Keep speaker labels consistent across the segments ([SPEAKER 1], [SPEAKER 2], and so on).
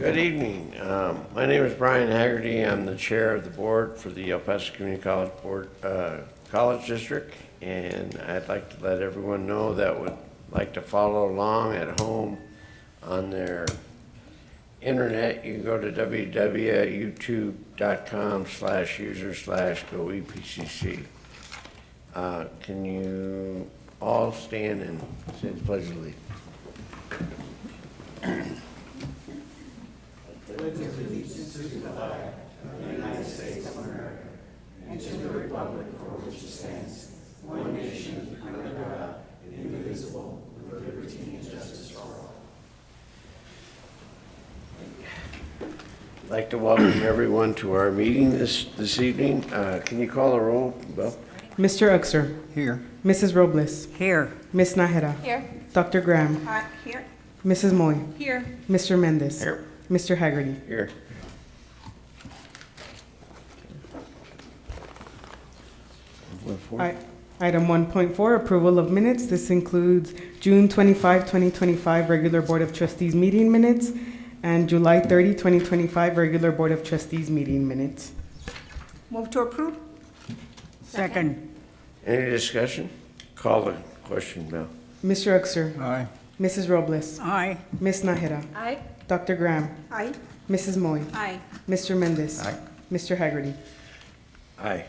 [SPEAKER 1] Good evening. My name is Brian Haggerty. I'm the chair of the board for the El Paso Community College Board College District, and I'd like to let everyone know that would like to follow along at home on their internet. You can go to www.youtube.com/user/go-EPCC. Can you all stand and say the pledge of allegiance? I'd like to welcome everyone to our meeting this evening. Can you call the roll, Bill?
[SPEAKER 2] Mr. Uxer.
[SPEAKER 3] Here.
[SPEAKER 2] Mrs. Robles.
[SPEAKER 3] Here.
[SPEAKER 2] Ms. Nájera.
[SPEAKER 4] Here.
[SPEAKER 2] Dr. Graham.
[SPEAKER 4] Here.
[SPEAKER 2] Mrs. Moy.
[SPEAKER 4] Here.
[SPEAKER 2] Mr. Mendez.
[SPEAKER 1] Here.
[SPEAKER 2] Mr. Haggerty.
[SPEAKER 1] Here.
[SPEAKER 2] Item 1.4, approval of minutes. This includes June 25, 2025 regular Board of Trustees meeting minutes and July 30, 2025 regular Board of Trustees meeting minutes.
[SPEAKER 4] Move to approve?
[SPEAKER 3] Second.
[SPEAKER 1] Any discussion? Call the question, Bill.
[SPEAKER 2] Mr. Uxer.
[SPEAKER 3] Aye.
[SPEAKER 2] Mrs. Robles.
[SPEAKER 3] Aye.
[SPEAKER 2] Ms. Nájera.
[SPEAKER 4] Aye.
[SPEAKER 2] Dr. Graham.
[SPEAKER 4] Aye.
[SPEAKER 2] Mrs. Moy.
[SPEAKER 4] Aye.
[SPEAKER 2] Mr. Mendez.
[SPEAKER 3] Aye.
[SPEAKER 2] Mr. Haggerty.
[SPEAKER 1] Aye.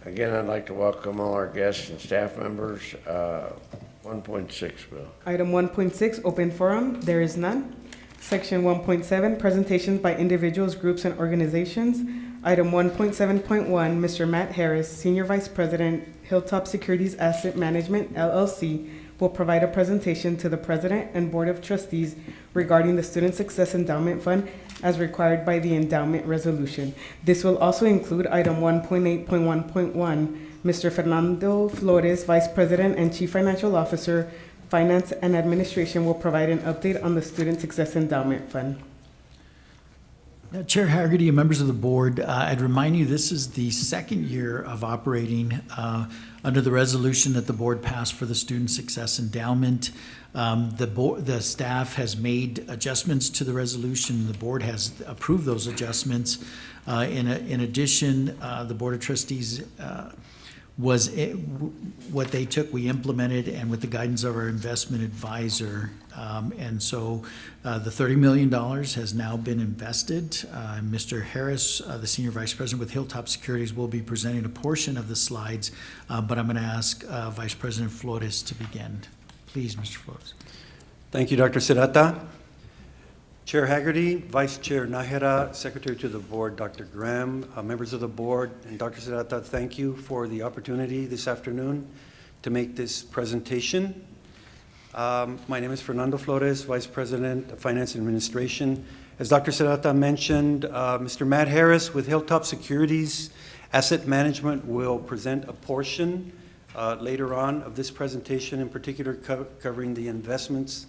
[SPEAKER 1] Again, I'd like to welcome all our guests and staff members. 1.6, Bill.
[SPEAKER 2] Item 1.6, open forum. There is none. Section 1.7, presentations by individuals, groups, and organizations. Item 1.7.1, Mr. Matt Harris, Senior Vice President, Hilltop Securities Asset Management, LLC, will provide a presentation to the President and Board of Trustees regarding the Student Success Endowment Fund as required by the endowment resolution. This will also include item 1.8.1.1. Mr. Fernando Flores, Vice President and Chief Financial Officer, Finance and Administration, will provide an update on the Student Success Endowment Fund.
[SPEAKER 5] Chair Haggerty and members of the board, I'd remind you this is the second year of operating under the resolution that the board passed for the Student Success Endowment. The staff has made adjustments to the resolution. The board has approved those adjustments. In addition, the Board of Trustees what they took, we implemented, and with the guidance of our investment advisor. And so the $30 million has now been invested. Mr. Harris, the Senior Vice President with Hilltop Securities, will be presenting a portion of the slides, but I'm going to ask Vice President Flores to begin. Please, Mr. Flores.
[SPEAKER 6] Thank you, Dr. Serrata. Chair Haggerty, Vice Chair Nájera, Secretary to the Board, Dr. Graham, members of the board, and Dr. Serrata, thank you for the opportunity this afternoon to make this presentation. My name is Fernando Flores, Vice President of Finance and Administration. As Dr. Serrata mentioned, Mr. Matt Harris with Hilltop Securities Asset Management will present a portion later on of this presentation, in particular covering the investments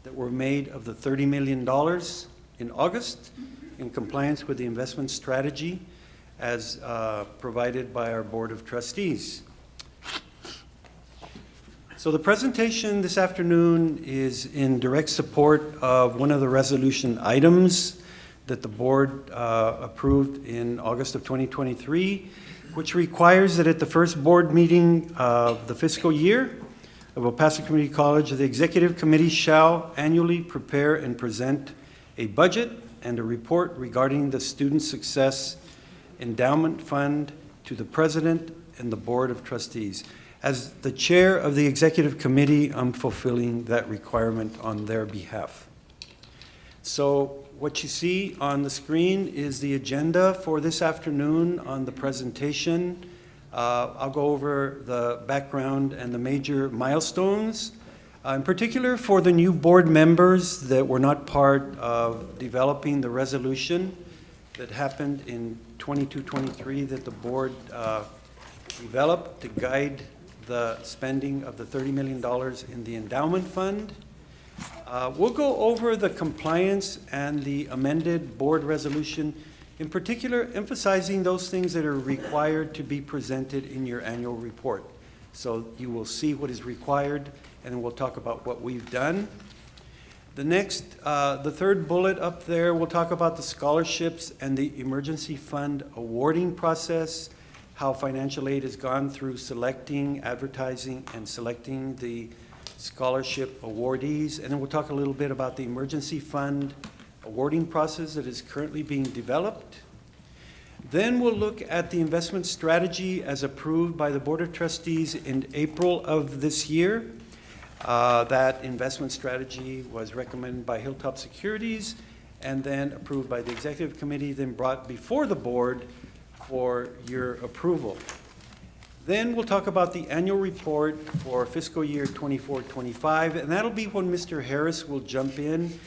[SPEAKER 6] that were made of the $30 million in August in compliance with the investment strategy as provided by our Board of Trustees. So the presentation this afternoon is in direct support of one of the resolution items that the board approved in August of 2023, which requires that at the first board meeting of the fiscal year of El Paso Community College, the Executive Committee shall annually prepare and present a budget and a report regarding the Student Success Endowment Fund to the President and the Board of Trustees. As the chair of the Executive Committee, I'm fulfilling that requirement on their behalf. So what you see on the screen is the agenda for this afternoon on the presentation. I'll go over the background and the major milestones, in particular for the new board members that were not part of developing the resolution that happened in 22-23 that the board developed to guide the spending of the $30 million in the endowment fund. We'll go over the compliance and the amended board resolution, in particular emphasizing those things that are required to be presented in your annual report. So you will see what is required, and then we'll talk about what we've done. The third bullet up there, we'll talk about the scholarships and the emergency fund awarding process, how financial aid has gone through selecting, advertising, and selecting the scholarship awardees. And then we'll talk a little bit about the emergency fund awarding process that is currently being developed. Then we'll look at the investment strategy as approved by the Board of Trustees in April of this year. That investment strategy was recommended by Hilltop Securities and then approved by the Executive Committee, then brought before the board for your approval. Then we'll talk about the annual report for fiscal year 24-25, and that'll be when Mr. Harris will jump in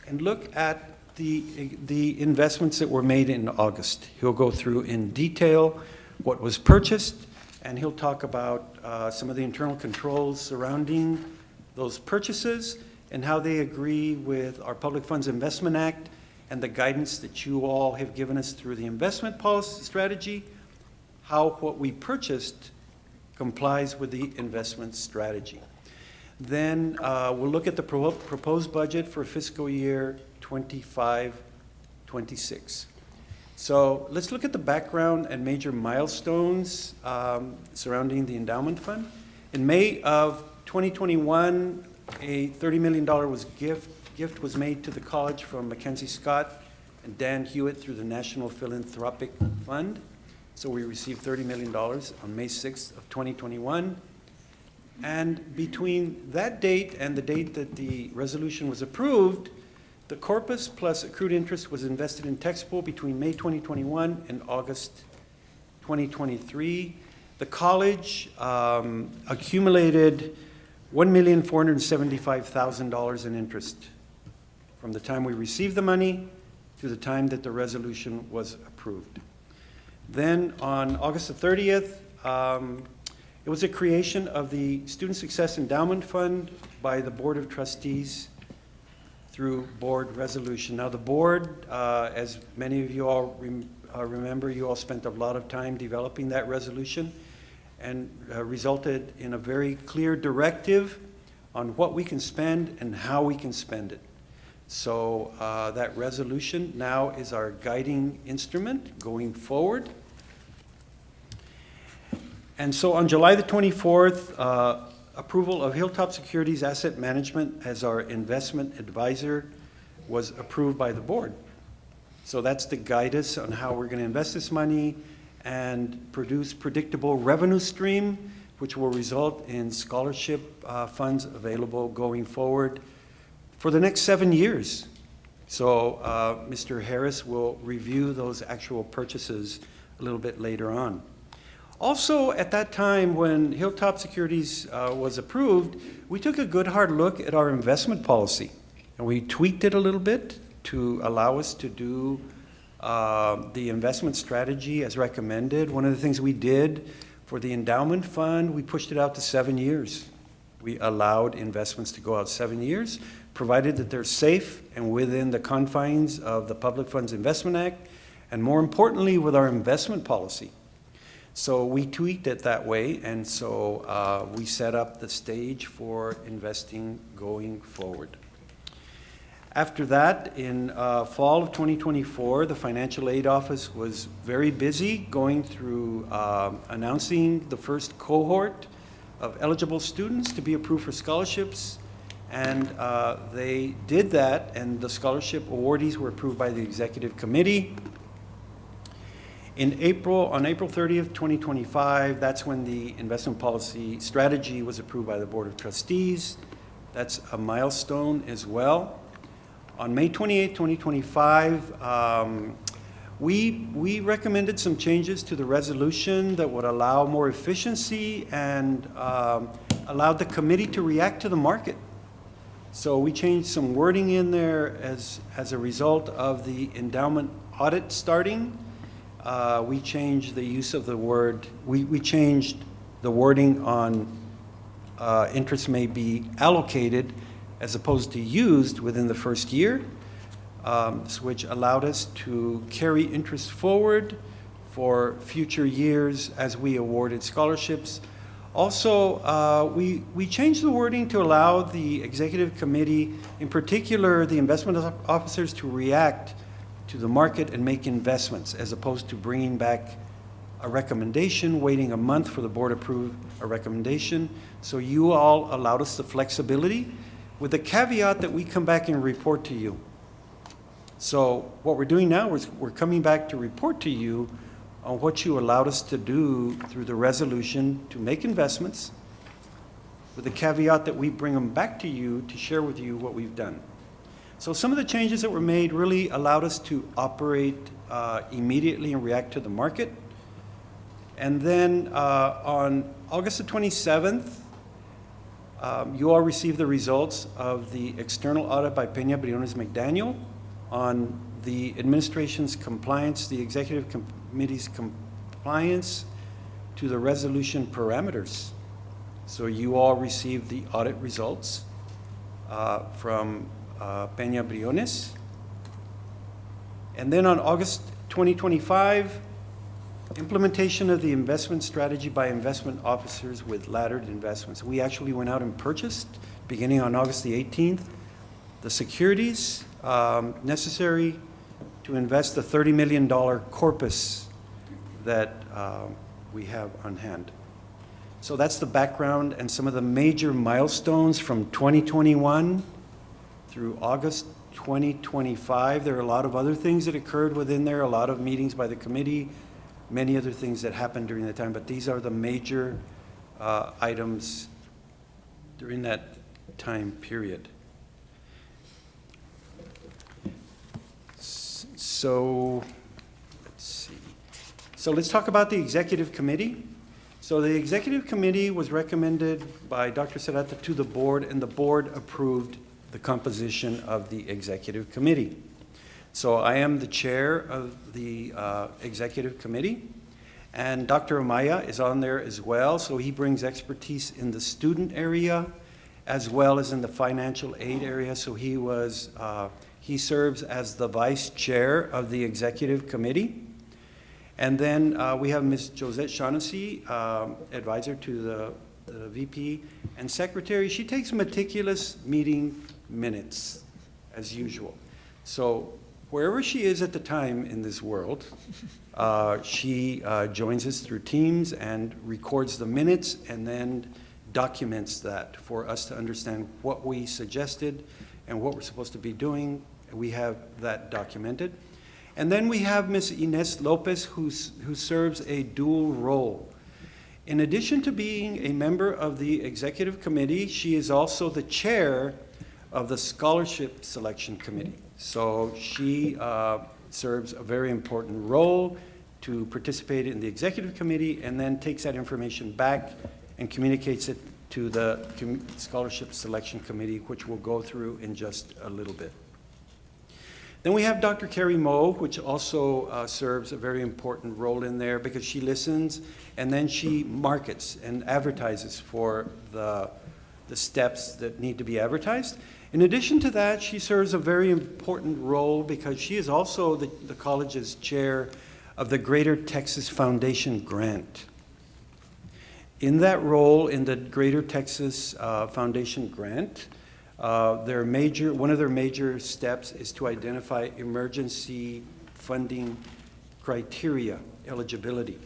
[SPEAKER 6] and look at the investments that were made in August. He'll go through in detail what was purchased, and he'll talk about some of the internal controls surrounding those purchases and how they agree with our Public Funds Investment Act and the guidance that you all have given us through the investment policy strategy, how what we purchased complies with the investment strategy. Then we'll look at the proposed budget for fiscal year 25-26. So let's look at the background and major milestones surrounding the endowment fund. In May of 2021, a $30 million gift was made to the college from Mackenzie Scott and Dan Hewitt through the National Philanthropic Fund. So we received $30 million on May 6th of 2021. And between that date and the date that the resolution was approved, the corpus plus accrued interest was invested in taxable between May 2021 and August 2023. The college accumulated $1,475,000 in interest from the time we received the money to the time that the resolution was approved. Then on August the 30th, it was a creation of the Student Success Endowment Fund by the Board of Trustees through board resolution. Now the board, as many of you all remember, you all spent a lot of time developing that resolution and resulted in a very clear directive on what we can spend and how we can spend it. So that resolution now is our guiding instrument going forward. And so on July the 24th, approval of Hilltop Securities Asset Management as our investment advisor was approved by the board. So that's to guide us on how we're going to invest this money and produce predictable revenue stream, which will result in scholarship funds available going forward for the next 7 years. So Mr. Harris will review those actual purchases a little bit later on. Also, at that time when Hilltop Securities was approved, we took a good hard look at our investment policy, and we tweaked it a little bit to allow us to do the investment strategy as recommended. One of the things we did for the endowment fund, we pushed it out to 7 years. We allowed investments to go out 7 years, provided that they're safe and within the confines of the Public Funds Investment Act, and more importantly, with our investment policy. So we tweaked it that way, and so we set up the stage for investing going forward. After that, in fall of 2024, the Financial Aid Office was very busy going through announcing the first cohort of eligible students to be approved for scholarships, and they did that, and the scholarship awardees were approved by the Executive Committee. On April 30th, 2025, that's when the investment policy strategy was approved by the Board of Trustees. That's a milestone as well. On May 28th, 2025, we recommended some changes to the resolution that would allow more efficiency and allowed the committee to react to the market. So we changed some wording in there as a result of the endowment audit starting. We changed the use of the word, we changed the wording on interest may be allocated as opposed to used within the first year, which allowed us to carry interest forward for future years as we awarded scholarships. Also, we changed the wording to allow the executive committee, in particular the investment officers, to react to the market and make investments, as opposed to bringing back a recommendation, waiting a month for the board to approve a recommendation. So you all allowed us the flexibility with the caveat that we come back and report to you. So what we're doing now is we're coming back to report to you on what you allowed us to do through the resolution to make investments, with the caveat that we bring them back to you to share with you what we've done. So some of the changes that were made really allowed us to operate immediately and react to the market. And then on August the 27th, you all received the results of the external audit by Peña Briones McDaniel on the administration's compliance, the executive committee's compliance to the resolution parameters. So you all received the audit results from Peña Briones. And then on August 2025, implementation of the investment strategy by investment officers with laddered investments. We actually went out and purchased, beginning on August the 18th, the securities necessary to invest the $30 million corpus that we have on hand. So that's the background and some of the major milestones from 2021 through August 2025. There are a lot of other things that occurred within there, a lot of meetings by the committee, many other things that happened during that time, but these are the major items during that time period. So, let's see. So let's talk about the executive committee. So the executive committee was recommended by Dr. Serrata to the board, and the board approved the composition of the executive committee. So I am the chair of the executive committee, and Dr. Amaya is on there as well. So he brings expertise in the student area as well as in the financial aid area. So he serves as the vice chair of the executive committee. And then we have Ms. Josette Shaughnessy, advisor to the VP and secretary. She takes meticulous meeting minutes as usual. So wherever she is at the time in this world, she joins us through Teams and records the minutes and then documents that for us to understand what we suggested and what we're supposed to be doing. We have that documented. And then we have Ms. Ines Lopez, who serves a dual role. In addition to being a member of the executive committee, she is also the chair of the scholarship selection committee. So she serves a very important role to participate in the executive committee and then takes that information back and communicates it to the scholarship selection committee, which we'll go through in just a little bit. Then we have Dr. Carrie Moe, which also serves a very important role in there because she listens and then she markets and advertises for the steps that need to be advertised. In addition to that, she serves a very important role because she is also the college's chair of the Greater Texas Foundation Grant. In that role, in the Greater Texas Foundation Grant, one of their major steps is to identify emergency funding criteria, eligibility.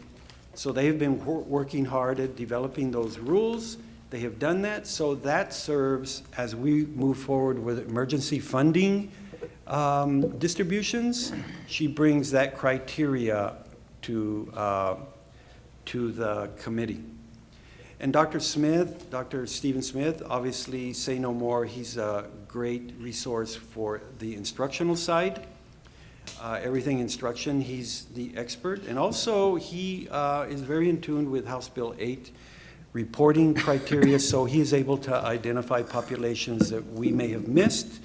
[SPEAKER 6] So they have been working hard at developing those rules. They have done that, so that serves as we move forward with emergency funding distributions. She brings that criteria to the committee. And Dr. Smith, Dr. Stephen Smith, obviously say no more. He's a great resource for the instructional side. Everything instruction, he's the expert. And also he is very in tune with House Bill 8 reporting criteria, so he is able to identify populations that we may have missed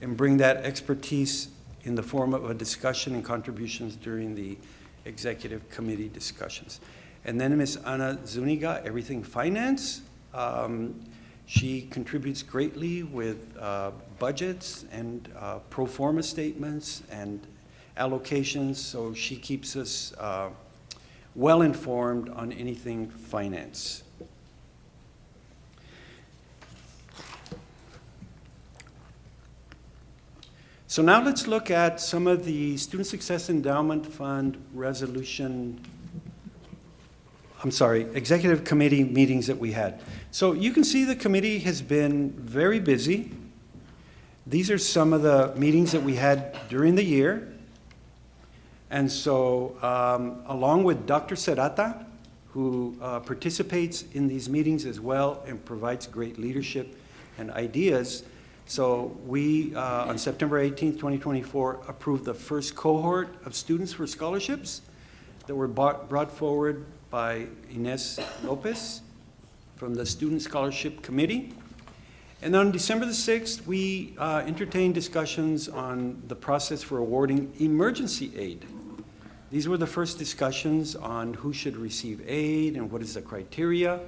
[SPEAKER 6] and bring that expertise in the form of a discussion and contributions during the executive committee discussions. And then Ms. Ana Zuniga, everything finance. She contributes greatly with budgets and pro forma statements and allocations, so she keeps us well informed on anything finance. So now let's look at some of the Student Success Endowment Fund Executive Committee meetings that we had. So you can see the committee has been very busy. These are some of the meetings that we had during the year. And so along with Dr. Serrata, who participates in these meetings as well and provides great leadership and ideas. So we, on September 18th, 2024, approved the first cohort of students for scholarships that were brought forward by Ines Lopez from the Student Scholarship Committee. And on December the 6th, we entertained discussions on the process for awarding emergency aid. These were the first discussions on who should receive aid and what is the criteria.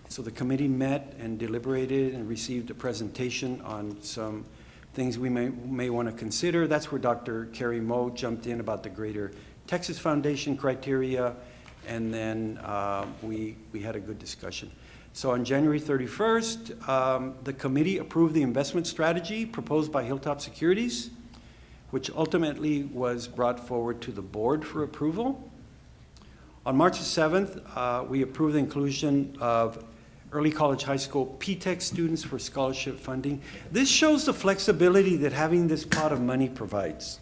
[SPEAKER 6] So the committee met and deliberated and received a presentation on some things we may want to consider. That's where Dr. Carrie Moe jumped in about the Greater Texas Foundation criteria, and then we had a good discussion. So on January 31st, the committee approved the investment strategy proposed by Hilltop Securities, which ultimately was brought forward to the board for approval. On March 7th, we approved the inclusion of early college high school P-TECH students for scholarship funding. This shows the flexibility that having this pot of money provides.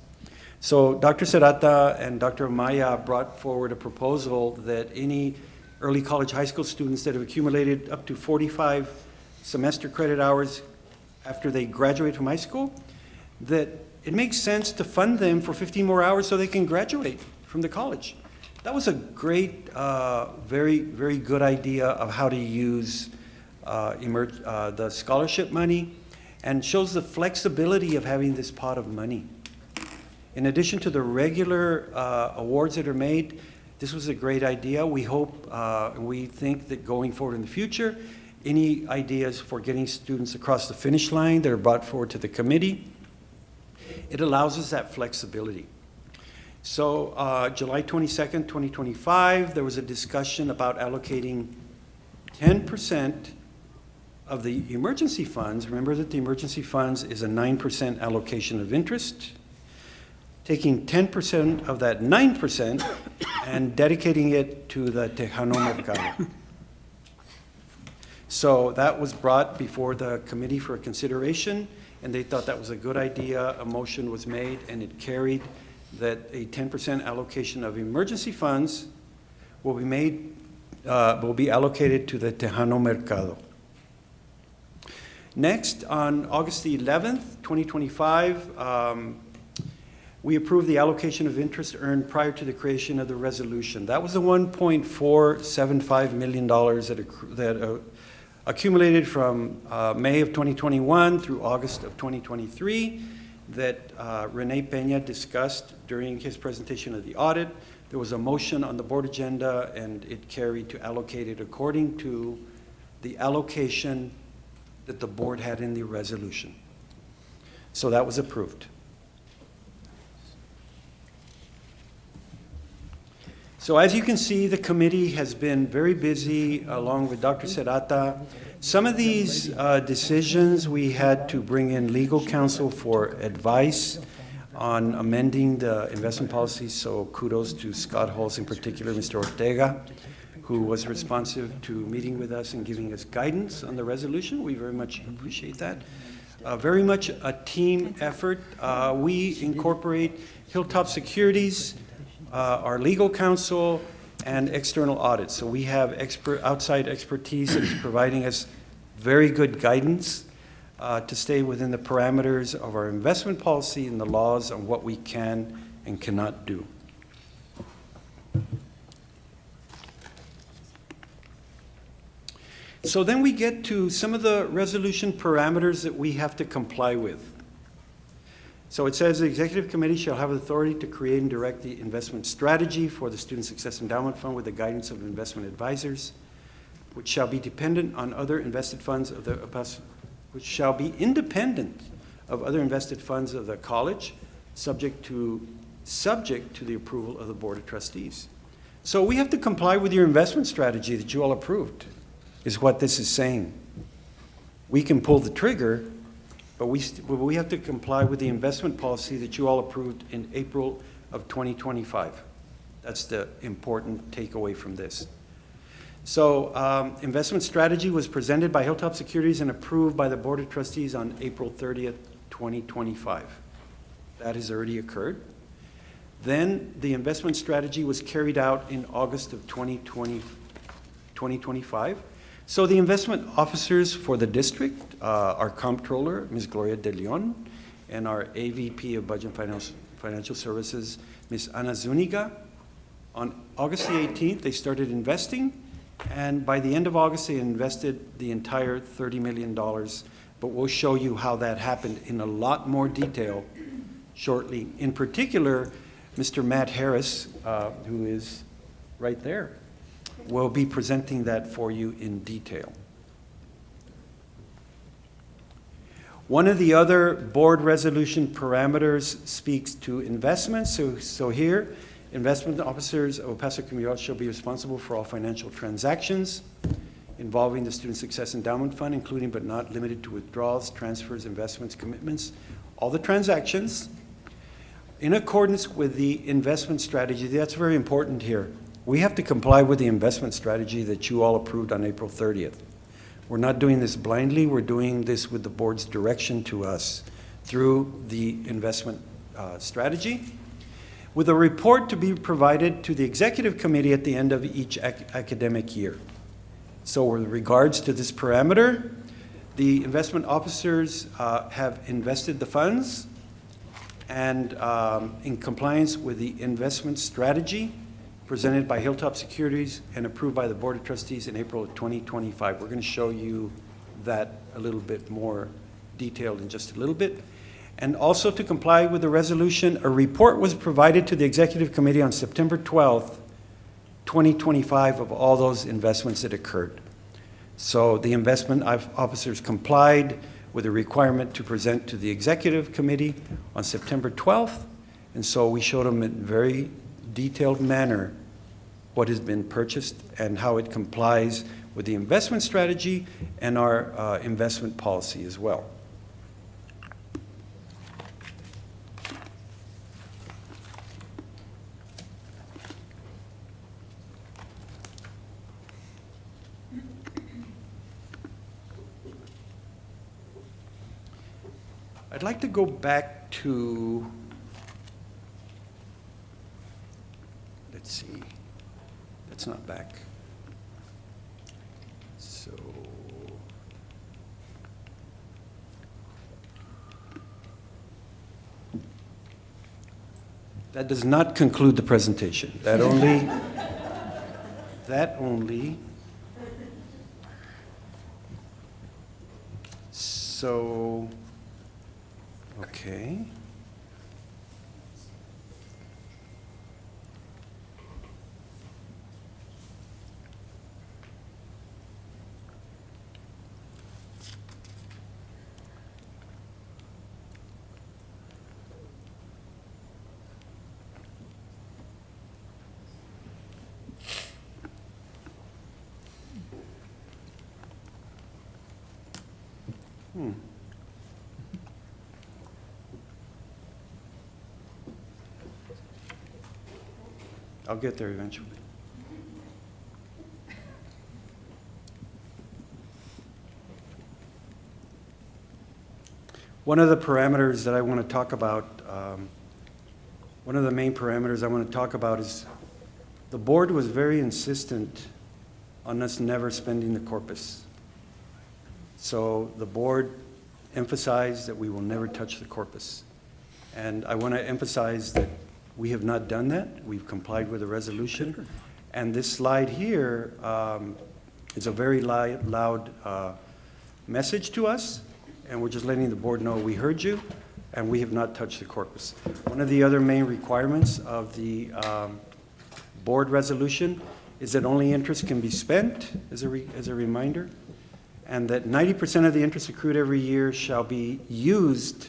[SPEAKER 6] So Dr. Serrata and Dr. Amaya brought forward a proposal that any early college high school students that have accumulated up to 45 semester credit hours after they graduate from high school, that it makes sense to fund them for 15 more hours so they can graduate from the college. That was a great, very, very good idea of how to use the scholarship money, and shows the flexibility of having this pot of money. In addition to the regular awards that are made, this was a great idea. We hope and we think that going forward in the future, any ideas for getting students across the finish line that are brought forward to the committee, it allows us that flexibility. So July 22nd, 2025, there was a discussion about allocating 10% of the emergency funds. Remember that the emergency funds is a 9% allocation of interest. Taking 10% of that 9% and dedicating it to the Tejano Mercado. So that was brought before the committee for consideration, and they thought that was a good idea. A motion was made, and it carried that a 10% allocation of emergency funds will be allocated to the Tejano Mercado. Next, on August the 11th, 2025, we approved the allocation of interest earned prior to the creation of the resolution. That was the $1.475 million that accumulated from May of 2021 through August of 2023 that Rene Peña discussed during his presentation of the audit. There was a motion on the board agenda, and it carried to allocate it according to the allocation that the board had in the resolution. So that was approved. So as you can see, the committee has been very busy along with Dr. Serrata. Some of these decisions, we had to bring in legal counsel for advice on amending the investment policy. So kudos to Scott Hulse, in particular, Mr. Ortega, who was responsive to meeting with us and giving us guidance on the resolution. We very much appreciate that. Very much a team effort. We incorporate Hilltop Securities, our legal counsel, and external audit. So we have outside expertise that is providing us very good guidance to stay within the parameters of our investment policy and the laws on what we can and cannot do. So then we get to some of the resolution parameters that we have to comply with. So it says the Executive Committee shall have authority to create and direct the investment strategy for the Student Success Endowment Fund with the guidance of investment advisors, which shall be dependent on other invested funds of the, which shall be independent of other invested funds of the college, subject to the approval of the Board of Trustees. So we have to comply with your investment strategy that you all approved, is what this is saying. We can pull the trigger, but we have to comply with the investment policy that you all approved in April of 2025. That's the important takeaway from this. So investment strategy was presented by Hilltop Securities and approved by the Board of Trustees on April 30th, 2025. That has already occurred. Then the investment strategy was carried out in August of 2025. So the investment officers for the district, our comptroller, Ms. Gloria De Leon, and our AVP of Budget and Financial Services, Ms. Ana Zuniga, on August the 18th, they started investing, and by the end of August, they invested the entire $30 million, but we'll show you how that happened in a lot more detail shortly. In particular, Mr. Matt Harris, who is right there, will be presenting that for you in detail. One of the other board resolution parameters speaks to investments. So here, investment officers of El Paso Community College shall be responsible for all financial transactions involving the Student Success Endowment Fund, including but not limited to withdrawals, transfers, investments, commitments, all the transactions in accordance with the investment strategy. That's very important here. We have to comply with the investment strategy that you all approved on April 30th. We're not doing this blindly. We're doing this with the board's direction to us through the investment strategy, with a report to be provided to the executive committee at the end of each academic year. So with regards to this parameter, the investment officers have invested the funds and in compliance with the investment strategy presented by Hilltop Securities and approved by the Board of Trustees in April of 2025. We're going to show you that a little bit more detailed in just a little bit. And also to comply with the resolution, a report was provided to the Executive Committee on September 12th, 2025 of all those investments that occurred. So the investment officers complied with the requirement to present to the Executive Committee on September 12th. And so we showed them in very detailed manner what has been purchased and how it complies with the investment strategy and our investment policy as well. I'd like to go back to, let's see, that's not back. So, that does not conclude the presentation. That only, so, okay. I'll get there eventually. One of the parameters that I want to talk about, one of the main parameters I want to talk about is the board was very insistent on us never spending the corpus. So the board emphasized that we will never touch the corpus. And I want to emphasize that we have not done that. We've complied with the resolution. And this slide here is a very loud message to us, and we're just letting the board know we heard you, and we have not touched the corpus. One of the other main requirements of the board resolution is that only interest can be spent, as a reminder, and that 90% of the interest accrued every year shall be used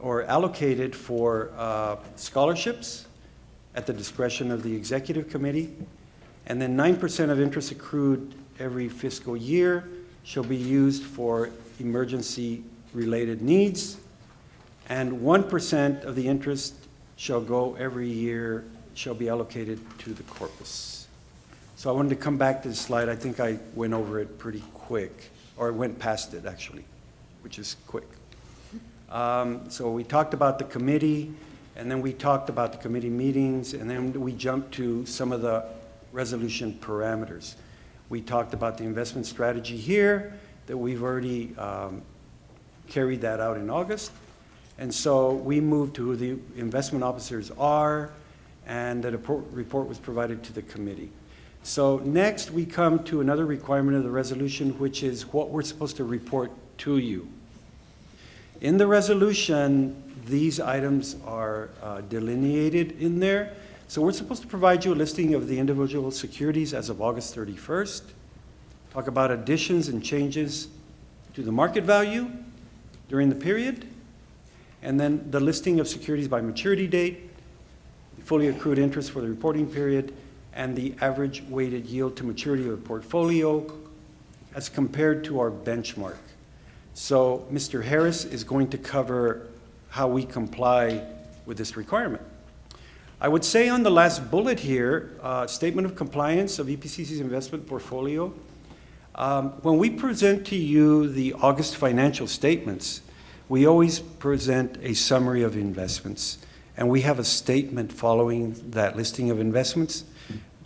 [SPEAKER 6] or allocated for scholarships at the discretion of the executive committee, and then 9% of interest accrued every fiscal year shall be used for emergency related needs, and 1% of the interest shall go every year, shall be allocated to the corpus. So I wanted to come back to this slide. I think I went over it pretty quick, or I went past it actually, which is quick. So we talked about the committee, and then we talked about the committee meetings, and then we jumped to some of the resolution parameters. We talked about the investment strategy here, that we've already carried that out in August. And so we moved to who the investment officers are, and that a report was provided to the committee. So next, we come to another requirement of the resolution, which is what we're supposed to report to you. In the resolution, these items are delineated in there. So we're supposed to provide you a listing of the individual securities as of August 31st, talk about additions and changes to the market value during the period, and then the listing of securities by maturity date, the fully accrued interest for the reporting period, and the average weighted yield to maturity of the portfolio as compared to our benchmark. So Mr. Harris is going to cover how we comply with this requirement. I would say on the last bullet here, statement of compliance of EPCC's investment portfolio. When we present to you the August financial statements, we always present a summary of investments. And we have a statement following that listing of investments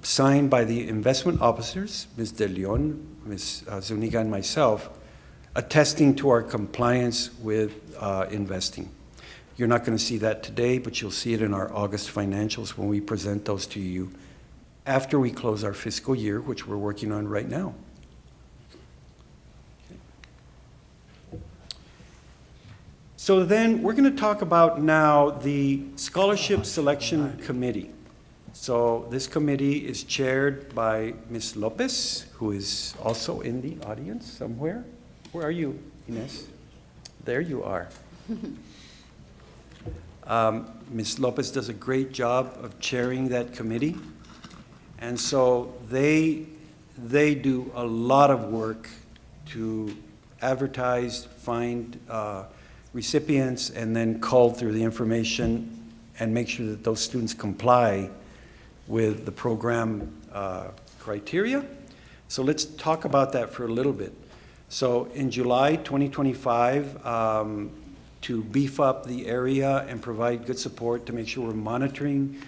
[SPEAKER 6] signed by the investment officers, Ms. De Leon, Ms. Zuniga, and myself, attesting to our compliance with investing. You're not going to see that today, but you'll see it in our August financials when we present those to you after we close our fiscal year, which we're working on right now. So then we're going to talk about now the Scholarship Selection Committee. So this committee is chaired by Ms. Lopez, who is also in the audience somewhere. Where are you, Ines? There you are. Ms. Lopez does a great job of chairing that committee. And so they do a lot of work to advertise, find recipients, and then cull through the information and make sure that those students comply with the program criteria. So let's talk about that for a little bit. So in July 2025, to beef up the area and provide good support to make sure we're monitoring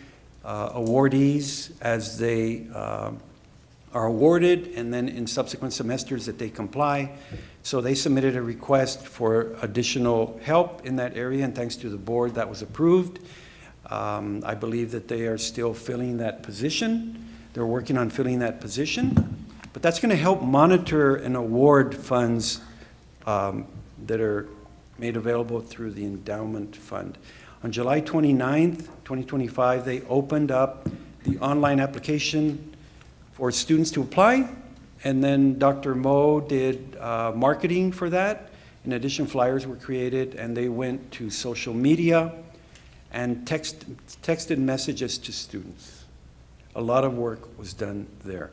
[SPEAKER 6] awardees as they are awarded, and then in subsequent semesters that they comply. So they submitted a request for additional help in that area, and thanks to the board, that was approved. I believe that they are still filling that position. They're working on filling that position, but that's going to help monitor and award funds that are made available through the endowment fund. On July 29th, 2025, they opened up the online application for students to apply, and then Dr. Mo did marketing for that. In addition, flyers were created, and they went to social media and texted messages to students. A lot of work was done there.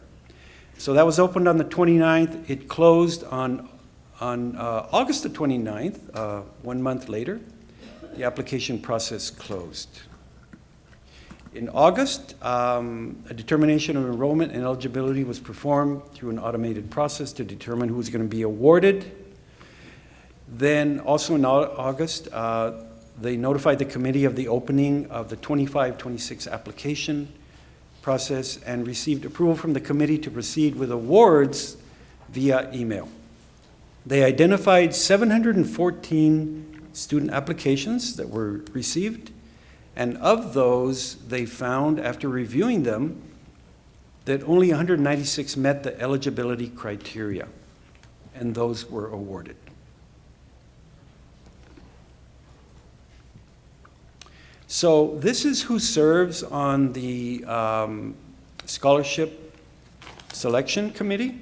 [SPEAKER 6] So that was opened on the 29th. It closed on August the 29th, 1 month later. The application process closed. In August, a determination of enrollment and eligibility was performed through an automated process to determine who was going to be awarded. Then also in August, they notified the committee of the opening of the 25-26 application process and received approval from the committee to proceed with awards via email. They identified 714 student applications that were received, and of those, they found, after reviewing them, that only 196 met the eligibility criteria, and those were awarded. So this is who serves on the Scholarship Selection Committee.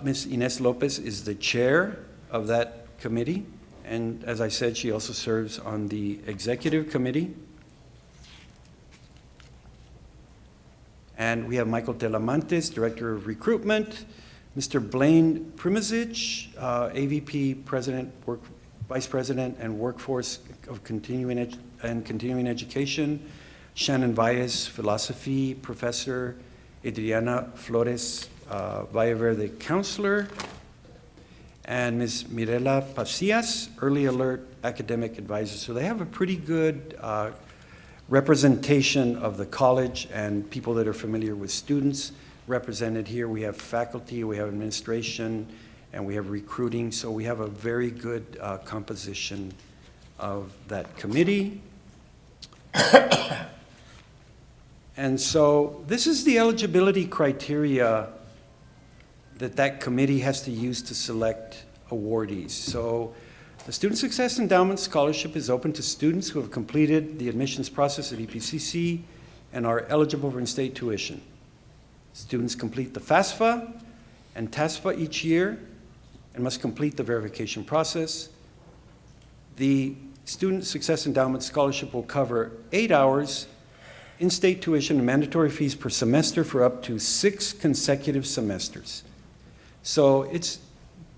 [SPEAKER 6] Ms. Ines Lopez is the chair of that committee, and as I said, she also serves on the executive committee. And we have Michael Telamantes, Director of Recruitment, Mr. Blaine Primizic, AVP President, Vice President and Workforce of Continuing Education, Shannon Valles, Philosophy Professor, Adriana Flores Vallaverde, Counselor, and Ms. Mirela Pacias, Early Alert Academic Advisor. So they have a pretty good representation of the college and people that are familiar with students represented here. We have faculty, we have administration, and we have recruiting. So we have a very good composition of that committee. And so this is the eligibility criteria that committee has to use to select awardees. So the Student Success Endowment Scholarship is open to students who have completed the admissions process at EPCC and are eligible for in-state tuition. Students complete the FAFSA and TASFA each year and must complete the verification process. The Student Success Endowment Scholarship will cover 8 hours in-state tuition and mandatory fees per semester for up to 6 consecutive semesters. So it's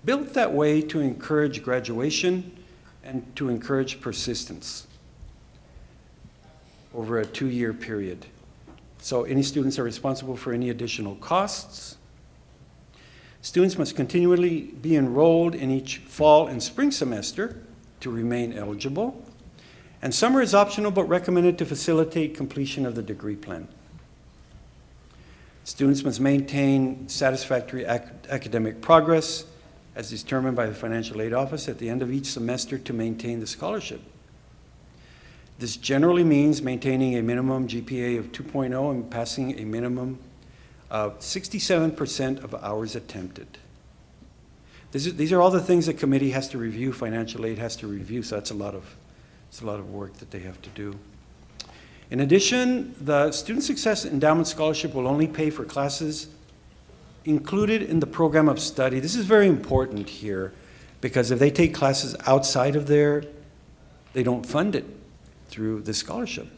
[SPEAKER 6] built that way to encourage graduation and to encourage persistence over a 2-year period. So any students are responsible for any additional costs. Students must continually be enrolled in each fall and spring semester to remain eligible. And summer is optional but recommended to facilitate completion of the degree plan. Students must maintain satisfactory academic progress as determined by the Financial Aid Office at the end of each semester to maintain the scholarship. This generally means maintaining a minimum GPA of 2.0 and passing a minimum of 67% of hours attempted. These are all the things the committee has to review, financial aid has to review, so it's a lot of work that they have to do. In addition, the Student Success Endowment Scholarship will only pay for classes included in the program of study. This is very important here because if they take classes outside of there, they don't fund it through the scholarship.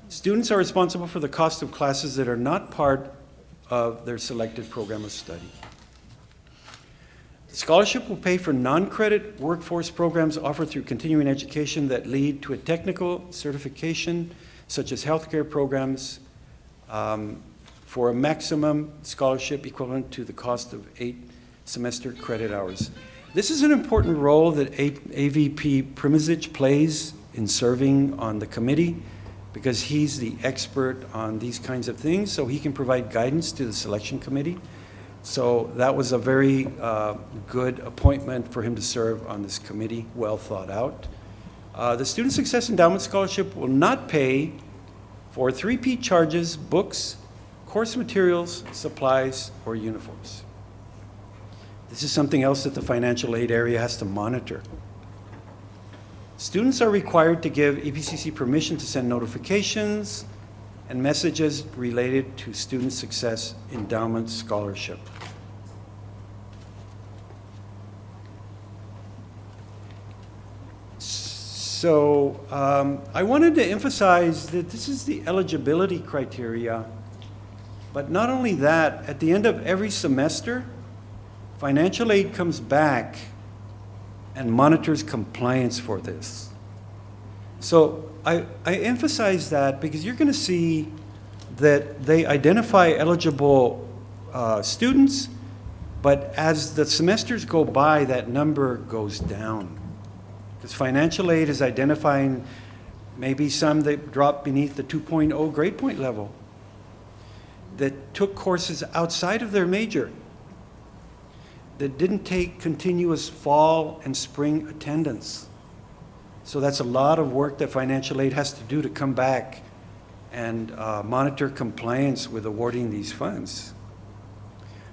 [SPEAKER 6] Students are responsible for the cost of classes that are not part of their selected program of study. The scholarship will pay for non-credit workforce programs offered through continuing education that lead to a technical certification, such as healthcare programs, for a maximum scholarship equivalent to the cost of 8 semester credit hours. This is an important role that AVP Primizic plays in serving on the committee because he's the expert on these kinds of things, so he can provide guidance to the selection committee. So that was a very good appointment for him to serve on this committee, well thought out. The Student Success Endowment Scholarship will not pay for 3P charges, books, course materials, supplies, or uniforms. This is something else that the financial aid area has to monitor. Students are required to give EPCC permission to send notifications and messages related to Student Success Endowment Scholarship. So I wanted to emphasize that this is the eligibility criteria, but not only that, at the end of every semester, financial aid comes back and monitors compliance for this. So I emphasize that because you're going to see that they identify eligible students, but as the semesters go by, that number goes down. Because financial aid is identifying maybe some that drop beneath the 2.0 grade point level, that took courses outside of their major, that didn't take continuous fall and spring attendance. So that's a lot of work that financial aid has to do to come back and monitor compliance with awarding these funds.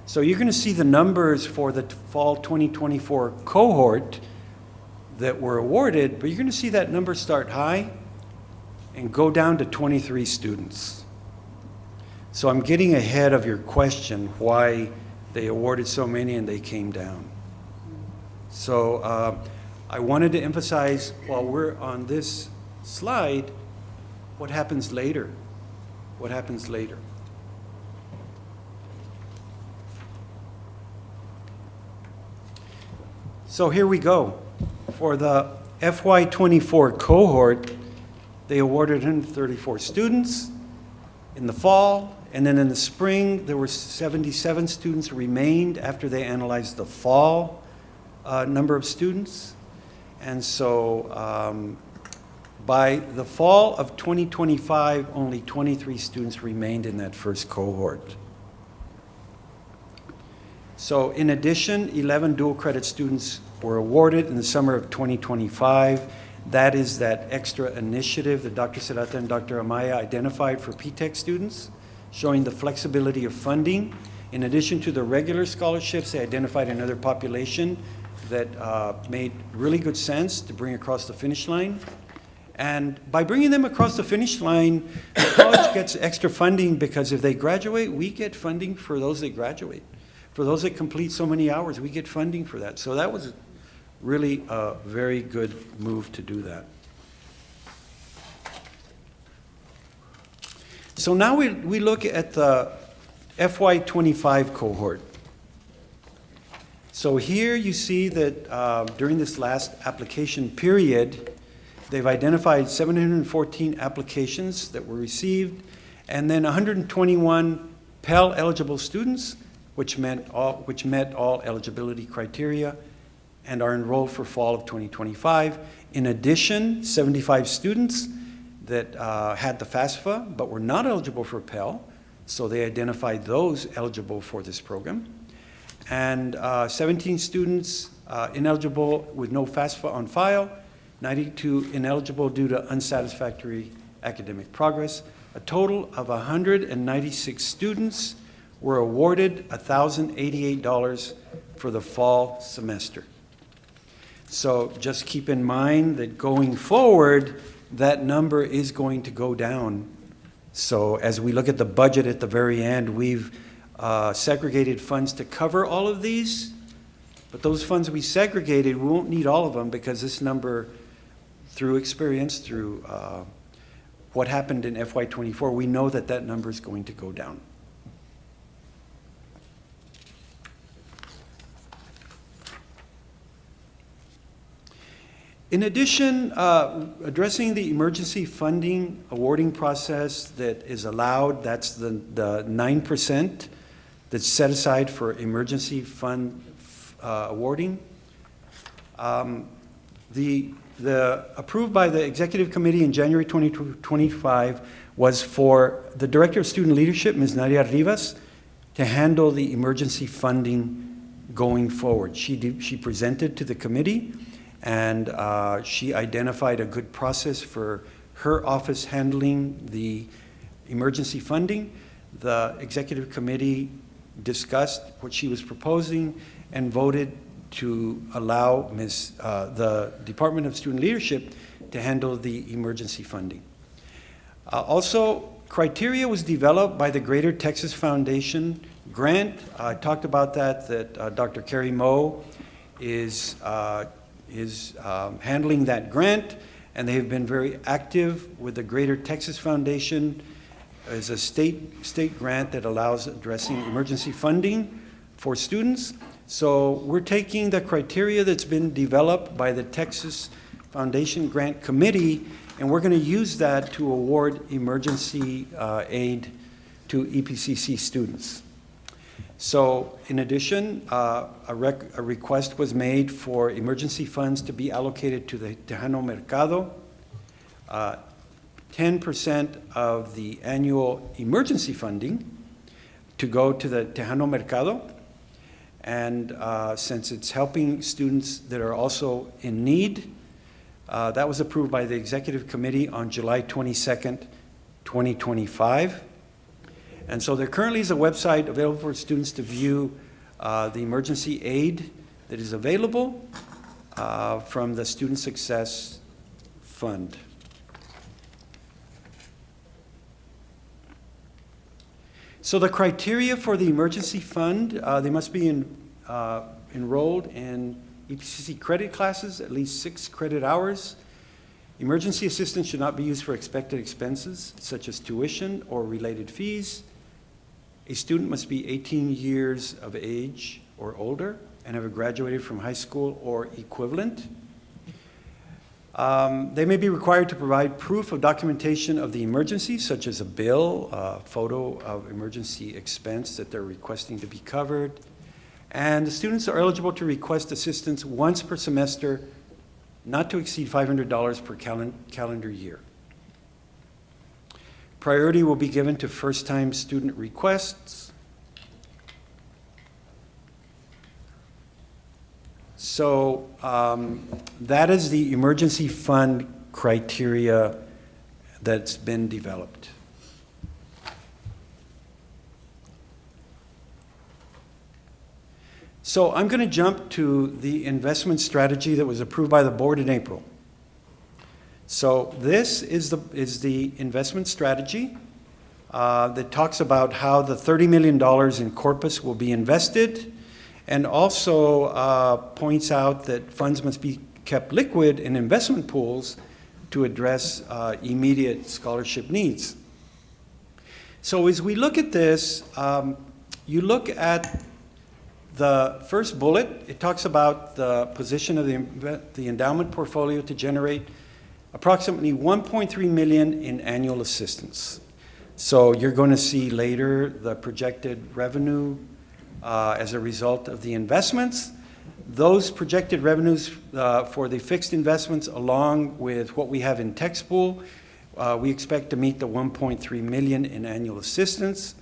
[SPEAKER 6] So you're going to see the numbers for the fall 2024 cohort that were awarded, but you're going to see that number start high and go down to 23 students. So I'm getting ahead of your question, why they awarded so many and they came down. So I wanted to emphasize, while we're on this slide, what happens later. what happens later. So here we go. For the FY24 cohort, they awarded 134 students in the fall, and then in the spring, there were 77 students remained after they analyzed the fall number of students. And so by the fall of 2025, only 23 students remained in that first cohort. So in addition, 11 dual credit students were awarded in the summer of 2025. That is that extra initiative that Dr. Serrata and Dr. Amaya identified for P-TECH students, showing the flexibility of funding. In addition to the regular scholarships, they identified another population that made really good sense to bring across the finish line. And by bringing them across the finish line, the college gets extra funding because if they graduate, we get funding for those that graduate. For those that complete so many hours, we get funding for that. So that was really a very good move to do that. So now we look at the FY25 cohort. So here you see that during this last application period, they've identified 714 applications that were received, and then 121 Pell eligible students, which met all eligibility criteria and are enrolled for fall of 2025. In addition, 75 students that had the FAFSA but were not eligible for Pell, so they identified those eligible for this program. And 17 students ineligible with no FAFSA on file, 92 ineligible due to unsatisfactory academic progress. A total of 196 students were awarded $1,088 for the fall semester. So just keep in mind that going forward, that number is going to go down. So as we look at the budget at the very end, we've segregated funds to cover all of these, but those funds we segregated, we won't need all of them because this number, through experience, through what happened in FY24, we know that that number is going to go down. In addition, addressing the emergency funding awarding process that is allowed, that's the 9% that's set aside for emergency fund awarding. The approved by the Executive Committee in January 2025 was for the Director of Student Leadership, Ms. Nadia Rivas, to handle the emergency funding going forward. She presented to the committee, and she identified a good process for her office handling the emergency funding. The Executive Committee discussed what she was proposing and voted to allow the Department of Student Leadership to handle the emergency funding. Also, criteria was developed by the Greater Texas Foundation grant. I talked about that Dr. Carrie Moe is handling that grant, and they have been very active with the Greater Texas Foundation as a state grant that allows addressing emergency funding for students. So we're taking the criteria that's been developed by the Texas Foundation Grant Committee, and we're going to use that to award emergency aid to EPCC students. So in addition, a request was made for emergency funds to be allocated to the Tejano Mercado. 10% of the annual emergency funding to go to the Tejano Mercado. And since it's helping students that are also in need, that was approved by the Executive Committee on July 22nd, 2025. And so there currently is a website available for students to view the emergency aid that is available from the Student Success Fund. So the criteria for the emergency fund, they must be enrolled in EPCC credit classes, at least 6 credit hours. Emergency assistance should not be used for expected expenses such as tuition or related fees. A student must be 18 years of age or older and have graduated from high school or equivalent. They may be required to provide proof of documentation of the emergency, such as a bill, a photo of emergency expense that they're requesting to be covered. And the students are eligible to request assistance once per semester, not to exceed $500 per calendar year. Priority will be given to first-time student requests. So that is the emergency fund criteria that's been developed. So I'm going to jump to the investment strategy that was approved by the board in April. So this is the investment strategy that talks about how the $30 million in corpus will be invested, and also points out that funds must be kept liquid in investment pools to address immediate scholarship needs. So as we look at this, you look at the first bullet. It talks about the position of the endowment portfolio to generate approximately $1.3 million in annual assistance. So you're going to see later the projected revenue as a result of the investments. Those projected revenues for the fixed investments, along with what we have in tax pool, we expect to meet the $1.3 million in annual assistance.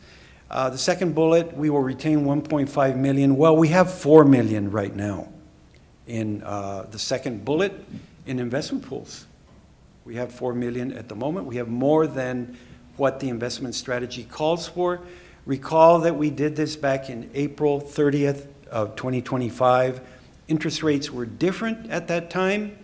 [SPEAKER 6] The second bullet, we will retain $1.5 million. Well, we have $4 million right now in the second bullet in investment pools. We have $4 million at the moment. We have more than what the investment strategy calls for. Recall that we did this back in April 30th of 2025. Interest rates were different at that time.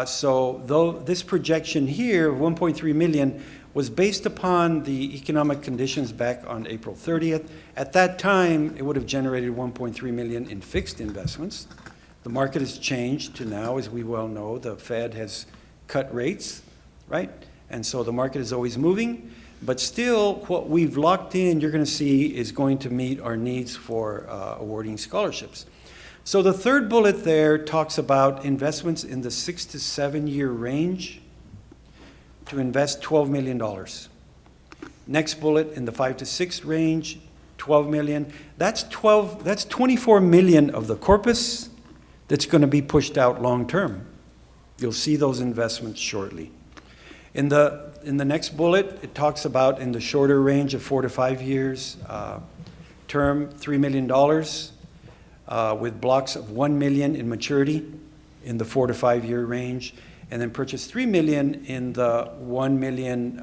[SPEAKER 6] So though this projection here of $1.3 million was based upon the economic conditions back on April 30th. At that time, it would have generated $1.3 million in fixed investments. The market has changed to now, as we well know, the Fed has cut rates, right? And so the market is always moving. But still, what we've locked in, you're going to see, is going to meet our needs for awarding scholarships. So the third bullet there talks about investments in the 6 to 7 year range to invest $12 million. Next bullet in the 5 to 6 range, $12 million. That's $24 million of the corpus that's going to be pushed out long term. You'll see those investments shortly. In the next bullet, it talks about in the shorter range of 4 to 5 years, term $3 million with blocks of $1 million in maturity in the 4 to 5 year range, and then purchase $3 million in the $1 million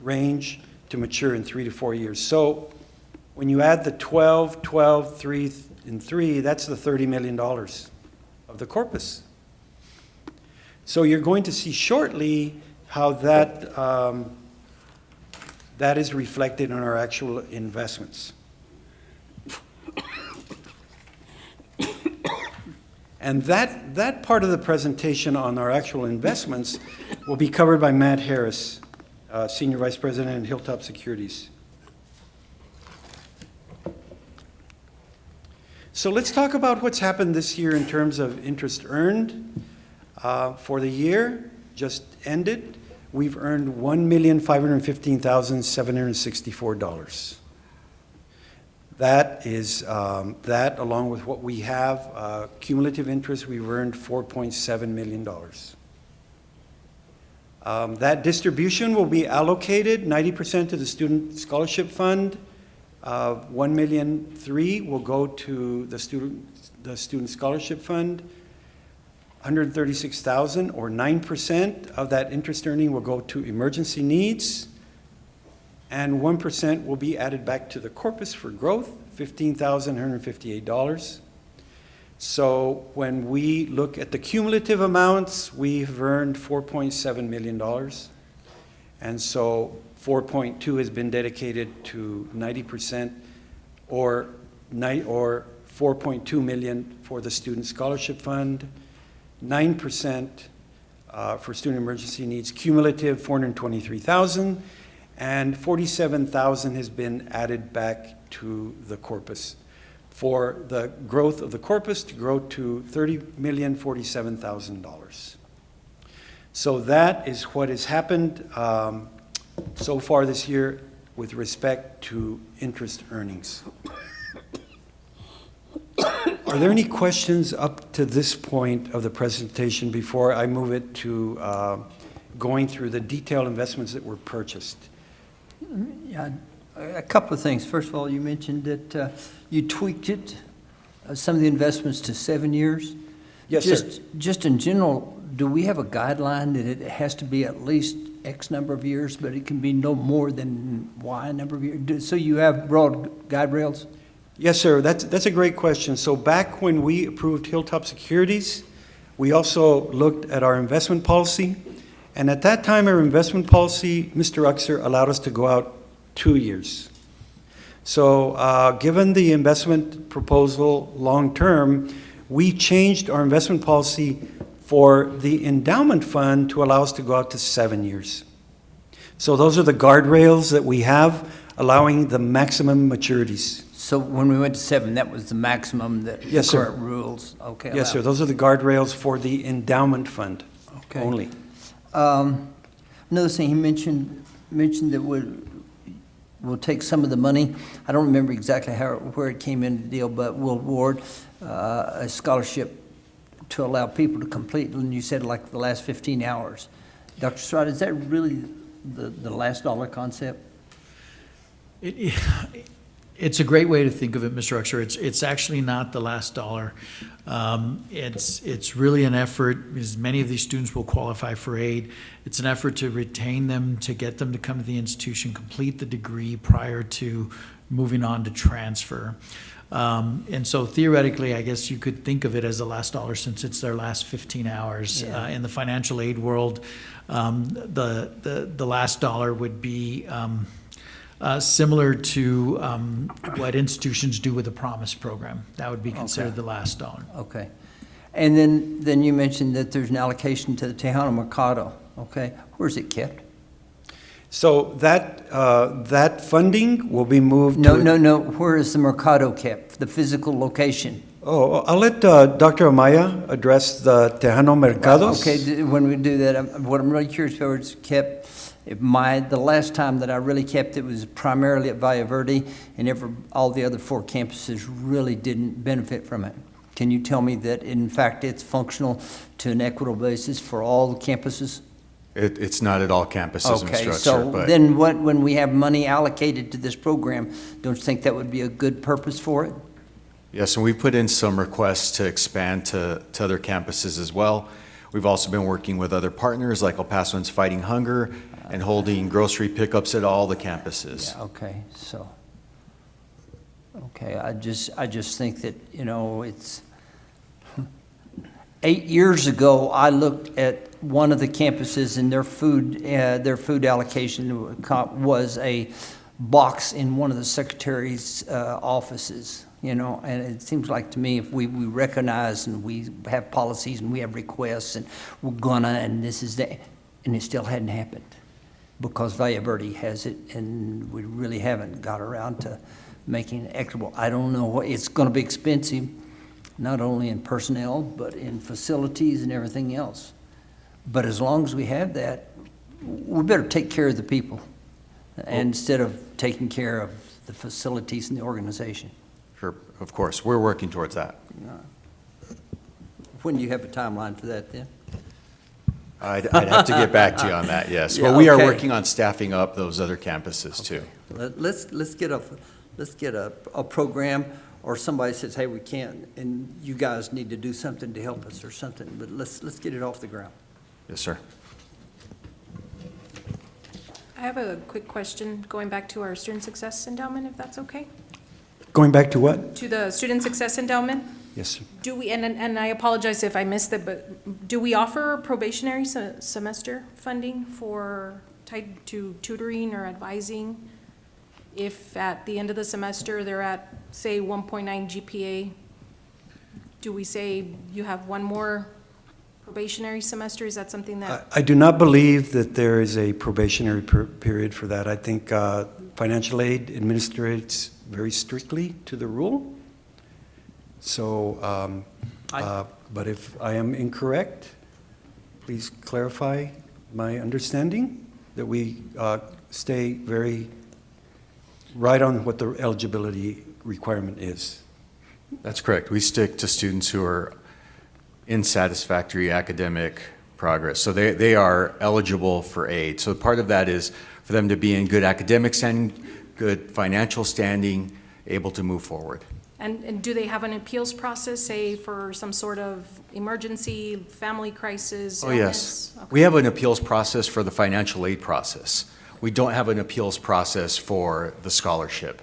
[SPEAKER 6] range to mature in 3 to 4 years. So when you add the 12, 12, 3, and 3, that's the $30 million of the corpus. So you're going to see shortly how that is reflected in our actual investments. And that part of the presentation on our actual investments will be covered by Matt Harris, Senior Vice President at Hilltop Securities. So let's talk about what's happened this year in terms of interest earned. For the year just ended, we've earned $1,515,764. That is, that along with what we have, cumulative interest, we've earned $4.7 million. That distribution will be allocated 90% to the Student Scholarship Fund. $1.3 million will go to the Student Scholarship Fund. $136,000 or 9% of that interest earning will go to emergency needs, and 1% will be added back to the corpus for growth, $15,158. So when we look at the cumulative amounts, we've earned $4.7 million. And so 4.2 has been dedicated to 90% or 4.2 million for the Student Scholarship Fund, 9% for student emergency needs, cumulative 423,000, and 47,000 has been added back to the corpus for the growth of the corpus to grow to $30,047,000. So that is what has happened so far this year with respect to interest earnings. Are there any questions up to this point of the presentation before I move it to going through the detailed investments that were purchased?
[SPEAKER 3] Yeah, a couple of things. First of all, you mentioned that you tweaked it, some of the investments to 7 years.
[SPEAKER 6] Yes, sir.
[SPEAKER 3] Just in general, do we have a guideline that it has to be at least X number of years, but it can be no more than Y number of years? So you have broad guide rails?
[SPEAKER 6] Yes, sir. That's a great question. So back when we approved Hilltop Securities, we also looked at our investment policy. And at that time, our investment policy, Mr. Uxer, allowed us to go out 2 years. So given the investment proposal long-term, we changed our investment policy for the endowment fund to allow us to go out to 7 years. So those are the guardrails that we have, allowing the maximum maturities.
[SPEAKER 3] So when we went to 7, that was the maximum that the
[SPEAKER 6] Yes, sir.
[SPEAKER 3] current rules, okay?
[SPEAKER 6] Yes, sir.
[SPEAKER 3] allow.
[SPEAKER 6] Those are the guardrails for the endowment fund
[SPEAKER 3] Okay.
[SPEAKER 6] only.
[SPEAKER 3] Another thing, he mentioned that we'll take some of the money. I don't remember exactly where it came in the deal, but we'll award a scholarship to allow people to complete, and you said like the last 15 hours. Dr. Strada, is that really the last dollar concept?
[SPEAKER 5] It's a great way to think of it, Mr. Uxer. It's actually not the last dollar. It's really an effort, because many of these students will qualify for aid. It's an effort to retain them, to get them to come to the institution, complete the degree prior to moving on to transfer. And so theoretically, I guess you could think of it as the last dollar, since it's their last 15 hours.
[SPEAKER 3] Yeah.
[SPEAKER 5] In the financial aid world, the last dollar would be similar to what institutions do with the Promise Program. That would be considered the last dollar.
[SPEAKER 3] Okay. And then you mentioned that there's an allocation to the Tejano Mercado, okay? Where's it kept?
[SPEAKER 6] So that funding will be moved
[SPEAKER 3] No,
[SPEAKER 6] to...
[SPEAKER 3] no. Where is the Mercado kept, the physical location?
[SPEAKER 6] Oh, I'll let Dr. Amaya address the Tejano Mercados.
[SPEAKER 3] Okay, when we do that, what I'm really curious about is kept, the last time that I really kept it was primarily at Valle Verde, and all the other 4 campuses really didn't benefit from it. Can you tell me that, in fact, it's functional to an equitable basis for all the campuses?
[SPEAKER 7] It's not at all campuses,
[SPEAKER 3] Okay,
[SPEAKER 7] Mr. Uxer,
[SPEAKER 3] so
[SPEAKER 7] but
[SPEAKER 3] then when we have money allocated to this program, don't you think that would be a good purpose for it?
[SPEAKER 7] yes, and we put in some requests to expand to other campuses as well. We've also been working with other partners like El Pasoans Fighting Hunger and holding grocery pickups at all the campuses.
[SPEAKER 3] Yeah, okay, so, okay, I just think that, it's, 8 years ago, I looked at one of the campuses, and their food allocation was a box in one of the secretary's offices, and it seems like to me, if we recognize and we have policies and we have requests and we're gonna, and this is that, and it still hadn't happened, because Valle Verde has it, and we really haven't got around to making it equitable. I don't know, it's gonna be expensive, not only in personnel, but in facilities and everything else. But as long as we have that, we better take care of the people instead of taking care of the facilities and the organization.
[SPEAKER 7] Sure, of course, we're working towards that.
[SPEAKER 3] When do you have a timeline for that then?
[SPEAKER 7] I'd have to get back to you on that, yes.
[SPEAKER 3] Yeah,
[SPEAKER 7] But we are
[SPEAKER 3] okay.
[SPEAKER 7] working on staffing up those other campuses too.
[SPEAKER 3] Let's get a program, or somebody says, hey, we can't, and you guys need to do something to help us or something, but let's get it off the ground.
[SPEAKER 7] Yes, sir.
[SPEAKER 8] I have a quick question, going back to our Student Success Endowment, if that's okay?
[SPEAKER 6] Going back to what?
[SPEAKER 8] To the Student Success Endowment,
[SPEAKER 6] Yes, sir.
[SPEAKER 8] do we, and I apologize if I missed it, but do we offer probationary semester funding tied to tutoring or advising? If at the end of the semester, they're at, say, 1.9 GPA, do we say you have one more probationary semester? Is that something that,
[SPEAKER 6] I do not believe that there is a probationary period for that. I think financial aid administrates very strictly to the rule. So, but if I am incorrect, please clarify my understanding, that we stay very right on what the eligibility requirement is.
[SPEAKER 7] That's correct. We stick to students who are in satisfactory academic progress. So they are eligible for aid. So part of that is for them to be in good academic standing, good financial standing, able to move forward.
[SPEAKER 8] and do they have an appeals process, say, for some sort of emergency, family crisis,
[SPEAKER 7] Oh,
[SPEAKER 8] illness?
[SPEAKER 7] yes.
[SPEAKER 8] Okay.
[SPEAKER 7] We have an appeals process for the financial aid process. We don't have an appeals process for the scholarship.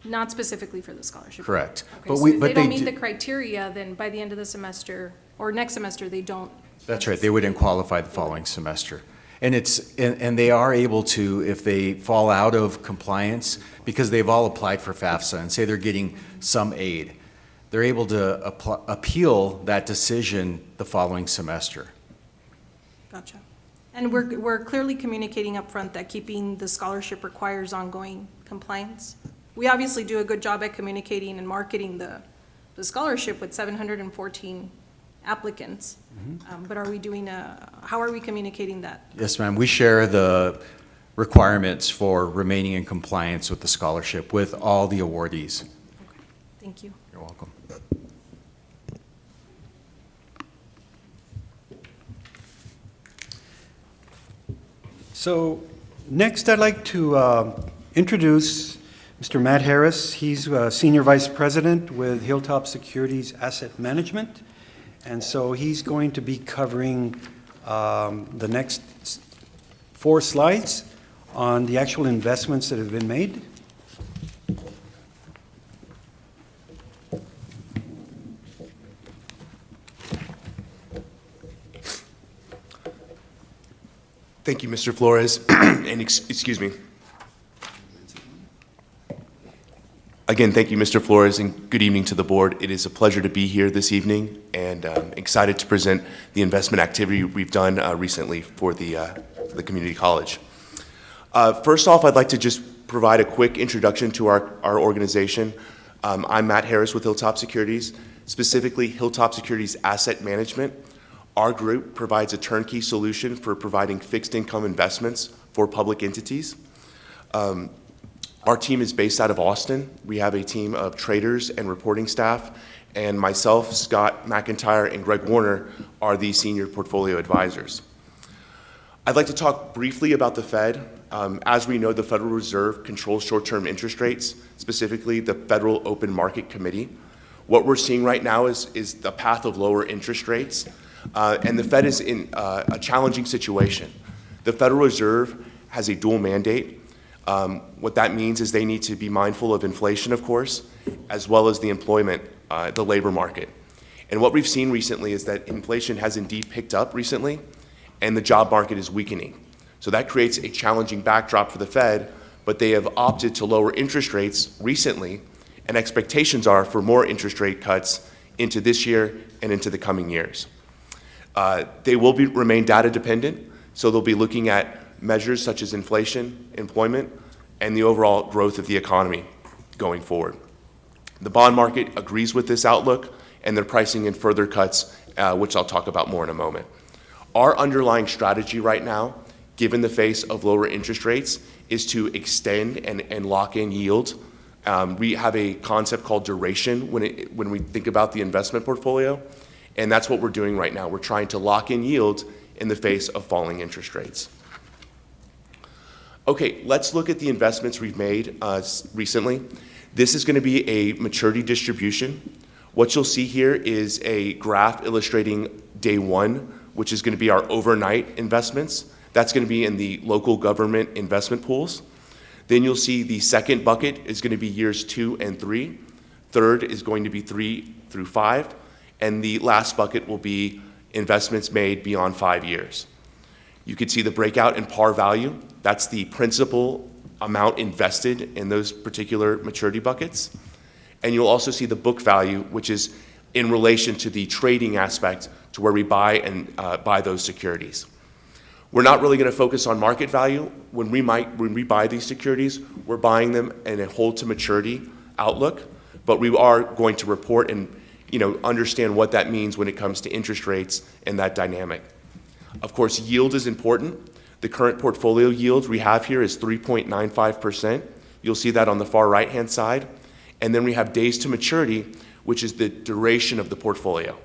[SPEAKER 8] Not specifically for the scholarship?
[SPEAKER 7] Correct.
[SPEAKER 8] Okay,
[SPEAKER 7] But
[SPEAKER 8] so
[SPEAKER 7] we-
[SPEAKER 8] if
[SPEAKER 7] but
[SPEAKER 8] they don't
[SPEAKER 7] they
[SPEAKER 8] meet
[SPEAKER 7] do-
[SPEAKER 8] the criteria, then by the end of the semester, or next semester, they don't?
[SPEAKER 7] That's right, they wouldn't qualify the following semester. And they are able to, if they fall out of compliance, because they've all applied for FAFSA and say they're getting some aid, they're able to appeal that decision the following semester.
[SPEAKER 8] Gotcha. And we're clearly communicating upfront that keeping the scholarship requires ongoing compliance. We obviously do a good job at communicating and marketing the scholarship with 714 applicants. But are we doing how are we communicating that?
[SPEAKER 7] Yes, ma'am, we share the requirements for remaining in compliance with the scholarship with all the awardees.
[SPEAKER 8] Thank you.
[SPEAKER 7] You're welcome.
[SPEAKER 6] So next, I'd like to introduce Mr. Matt Harris. He's Senior Vice President with Hilltop Securities Asset Management. And so he's going to be covering the next 4 slides on the actual investments that have been made.
[SPEAKER 9] Thank you, Mr. Flores, and excuse me. Again, thank you, Mr. Flores, and good evening to the board. It is a pleasure to be here this evening, and excited to present the investment activity we've done recently for the community college. First off, I'd like to just provide a quick introduction to our organization. I'm Matt Harris with Hilltop Securities, specifically Hilltop Securities Asset Management. Our group provides a turnkey solution for providing fixed income investments for public entities. Our team is based out of Austin. We have a team of traders and reporting staff, and myself, Scott McIntyre, and Greg Warner are the senior portfolio advisors. I'd like to talk briefly about the Fed. As we know, the Federal Reserve controls short-term interest rates, specifically the Federal Open Market Committee. What we're seeing right now is the path of lower interest rates, and the Fed is in a challenging situation. The Federal Reserve has a dual mandate. What that means is they need to be mindful of inflation, of course, as well as the employment, the labor market. And what we've seen recently is that inflation has indeed picked up recently, and the job market is weakening. So that creates a challenging backdrop for the Fed, but they have opted to lower interest rates recently, and expectations are for more interest rate cuts into this year and into the coming years. They will remain data dependent, so they'll be looking at measures such as inflation, employment, and the overall growth of the economy going forward. The bond market agrees with this outlook, and they're pricing in further cuts, which I'll talk about more in a moment. Our underlying strategy right now, given the face of lower interest rates, is to extend and lock in yield. We have a concept called duration when we think about the investment portfolio, and that's what we're doing right now. We're trying to lock in yield in the face of falling interest rates. Okay, let's look at the investments we've made recently. This is going to be a maturity distribution. What you'll see here is a graph illustrating day one, which is going to be our overnight investments. That's going to be in the local government investment pools. Then you'll see the second bucket is going to be years 2 and 3. Third is going to be 3 through 5. And the last bucket will be investments made beyond 5 years. You can see the breakout in par value. That's the principal amount invested in those particular maturity buckets. And you'll also see the book value, which is in relation to the trading aspect to where we buy those securities. We're not really going to focus on market value. When we buy these securities, we're buying them in a hold to maturity outlook, but we are going to report and understand what that means when it comes to interest rates and that dynamic. Of course, yield is important. The current portfolio yield we have here is 3.95%. You'll see that on the far right-hand side. And then we have days to maturity, which is the duration of the portfolio.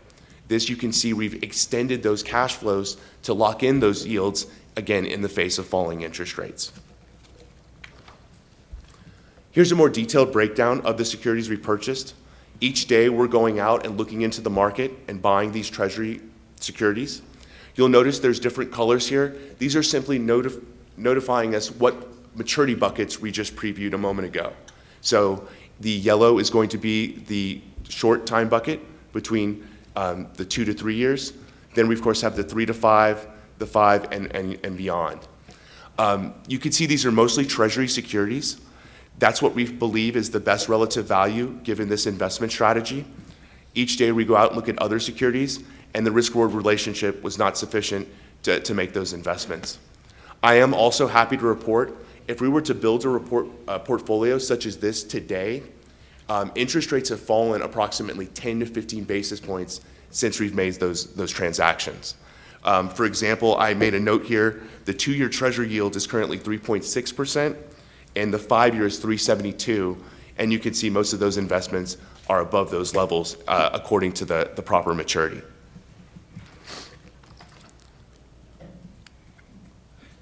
[SPEAKER 9] This, you can see we've extended those cash flows to lock in those yields, again, in the face of falling interest rates. Here's a more detailed breakdown of the securities we purchased. Each day, we're going out and looking into the market and buying these treasury securities. You'll notice there's different colors here. These are simply notifying us what maturity buckets we just previewed a moment ago. So the yellow is going to be the short time bucket between the 2 to 3 years. Then we, of course, have the 3 to 5, the 5, and beyond. You can see these are mostly treasury securities. That's what we believe is the best relative value given this investment strategy. Each day we go out and look at other securities, and the risk-reward relationship was not sufficient to make those investments. I am also happy to report, if we were to build a portfolio such as this today, interest rates have fallen approximately 10 to 15 basis points since we've made those transactions. For example, I made a note here, the 2-year treasury yield is currently 3.6%, and the 5-year is 3.72, and you can see most of those investments are above those levels according to the proper maturity.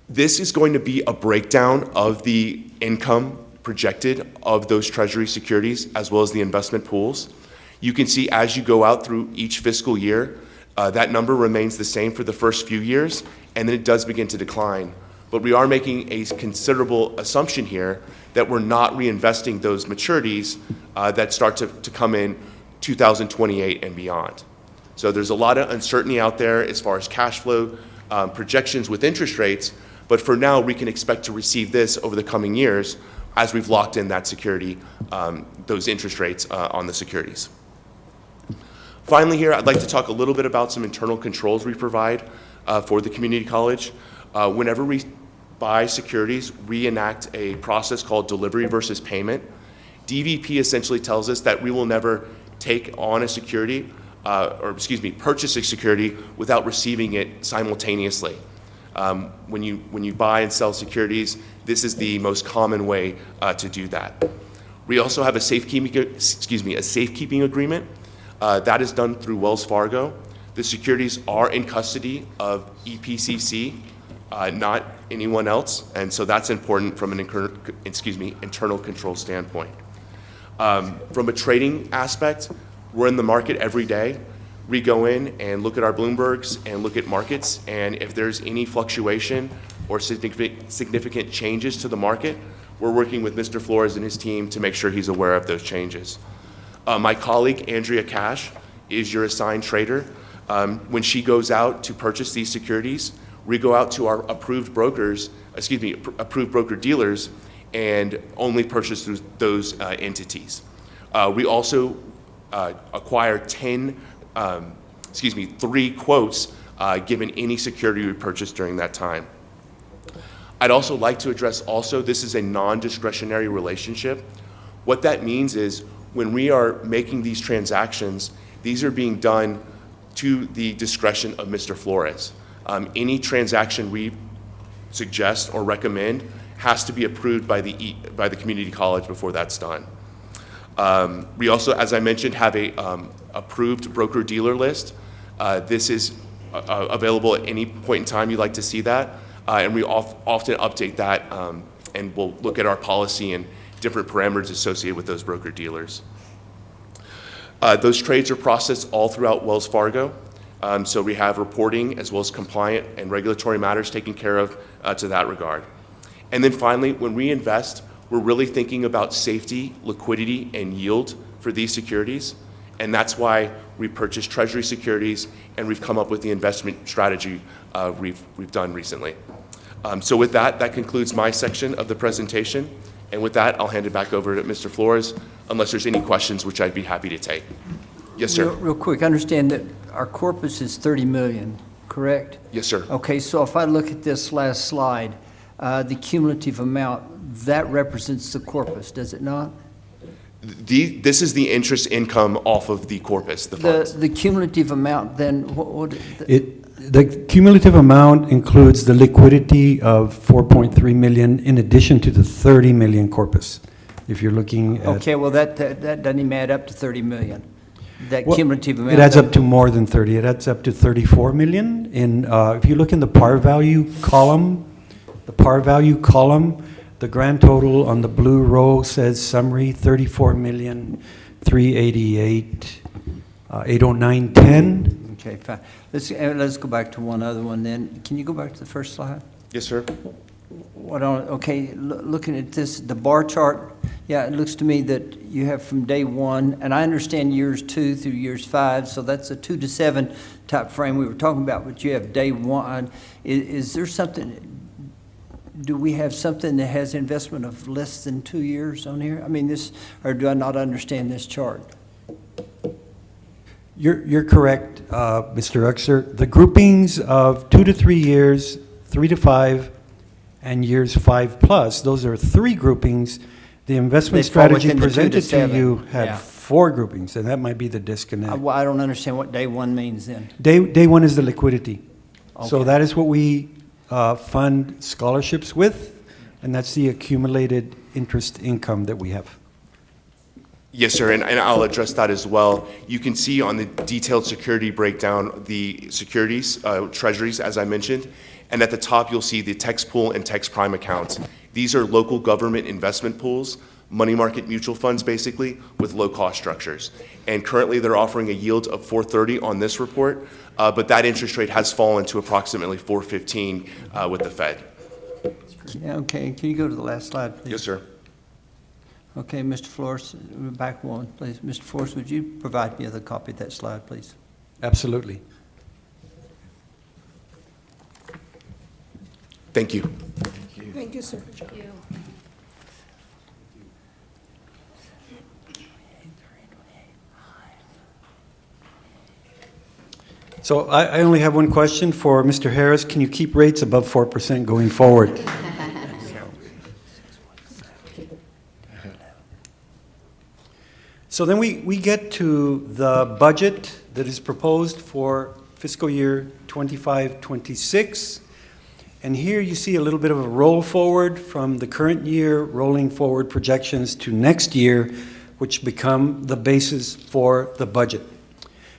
[SPEAKER 9] This is going to be a breakdown of the income projected of those treasury securities as well as the investment pools. You can see as you go out through each fiscal year, that number remains the same for the first few years, and then it does begin to decline. But we are making a considerable assumption here that we're not reinvesting those maturities that start to come in 2028 and beyond. So there's a lot of uncertainty out there as far as cash flow projections with interest rates, but for now we can expect to receive this over the coming years as we've locked in that security, those interest rates on the securities. Finally here, I'd like to talk a little bit about some internal controls we provide for the community college. Whenever we buy securities, we enact a process called delivery versus payment. DVP essentially tells us that we will never take on a security, purchase a security without receiving it simultaneously. When you buy and sell securities, this is the most common way to do that. We also have a safekeeping agreement that is done through Wells Fargo. The securities are in custody of EPCC, not anyone else, and so that's important from an internal control standpoint. From a trading aspect, we're in the market every day. We go in and look at our Bloombergs and look at markets, and if there's any fluctuation or significant changes to the market, we're working with Mr. Flores and his team to make sure he's aware of those changes. My colleague, Andrea Cash, is your assigned trader. When she goes out to purchase these securities, we go out to our approved broker-dealers and only purchase through those entities. We also acquire 3 quotes given any security we purchase during that time. I'd also like to address this is a non-discretionary relationship. What that means is when we are making these transactions, these are being done to the discretion of Mr. Flores. Any transaction we suggest or recommend has to be approved by the community college before that's done. We also, as I mentioned, have a approved broker-dealer list. This is available at any point in time you'd like to see that, and we often update that, and we'll look at our policy and different parameters associated with those broker-dealers. Those trades are processed all throughout Wells Fargo, so we have reporting as well as compliant and regulatory matters taken care of to that regard. And then finally, when we invest, we're really thinking about safety, liquidity, and yield for these securities, and that's why we purchase treasury securities, and we've come up with the investment strategy we've done recently. So with that concludes my section of the presentation, and with that, I'll hand it back over to Mr. Flores, unless there's any questions, which I'd be happy to take. Yes, sir.
[SPEAKER 3] Real quick, understand that our corpus is 30 million, correct?
[SPEAKER 9] Yes, sir.
[SPEAKER 3] Okay, so if I look at this last slide, the cumulative amount, that represents the corpus, does it not?
[SPEAKER 9] This is the interest income off of the corpus, the funds.
[SPEAKER 3] The cumulative amount, then,
[SPEAKER 6] The cumulative amount includes the liquidity of 4.3 million in addition to the 30 million corpus. If you're looking at.
[SPEAKER 3] okay, well, that doesn't even add up to 30 million. That
[SPEAKER 6] Well,
[SPEAKER 3] cumulative amount.
[SPEAKER 6] It adds up to more than 30. It adds up to 34 million. If you look in the par value column, the grand total on the blue row says summary 34,388,809.10.
[SPEAKER 3] Okay, fine. Let's go back to one other one then. Can you go back to the first slide?
[SPEAKER 9] Yes, sir.
[SPEAKER 3] Looking at this, the bar chart, yeah, it looks to me that you have from day one, and I understand years 2 through years 5, so that's a 2 to 7 type frame we were talking about, but you have day one. Is there something, do we have something that has investment of less than 2 years on here? I mean, or do I not understand this chart?
[SPEAKER 6] You're correct, Mr. Uxer. The groupings of 2 to 3 years, 3 to 5, and years 5 plus, those are 3 groupings. The investment
[SPEAKER 3] They fall
[SPEAKER 6] strategy
[SPEAKER 3] within the 2 to
[SPEAKER 6] presented to
[SPEAKER 3] 7,
[SPEAKER 6] you had
[SPEAKER 3] yeah.
[SPEAKER 6] 4 groupings, and that might be the disconnect.
[SPEAKER 3] Well, I don't understand what day one means then.
[SPEAKER 6] Day one is the liquidity. So
[SPEAKER 3] Okay.
[SPEAKER 6] that is what we fund scholarships with, and that's the accumulated interest income that we have.
[SPEAKER 9] Yes, sir, and I'll address that as well. You can see on the detailed security breakdown, the securities, treasuries, as I mentioned, and at the top, you'll see the Tex Pool and Tex Prime accounts. These are local government investment pools, money market mutual funds, basically, with low-cost structures. And currently, they're offering a yield of 4.30 on this report, but that interest rate has fallen to approximately 4.15 with the Fed.
[SPEAKER 3] Yeah, okay, can you go to the last slide, please?
[SPEAKER 9] Yes, sir.
[SPEAKER 3] Okay, Mr. Flores, back one, please. Mr. Flores, would you provide me with a copy of that slide, please?
[SPEAKER 6] Absolutely.
[SPEAKER 9] Thank you.
[SPEAKER 4] Thank you, sir.
[SPEAKER 6] So I only have one question for Mr. Harris. Can you keep rates above 4% going forward? So then we get to the budget that is proposed for fiscal year 25-26. And here you see a little bit of a roll forward from the current year, rolling forward projections to next year, which become the basis for the budget.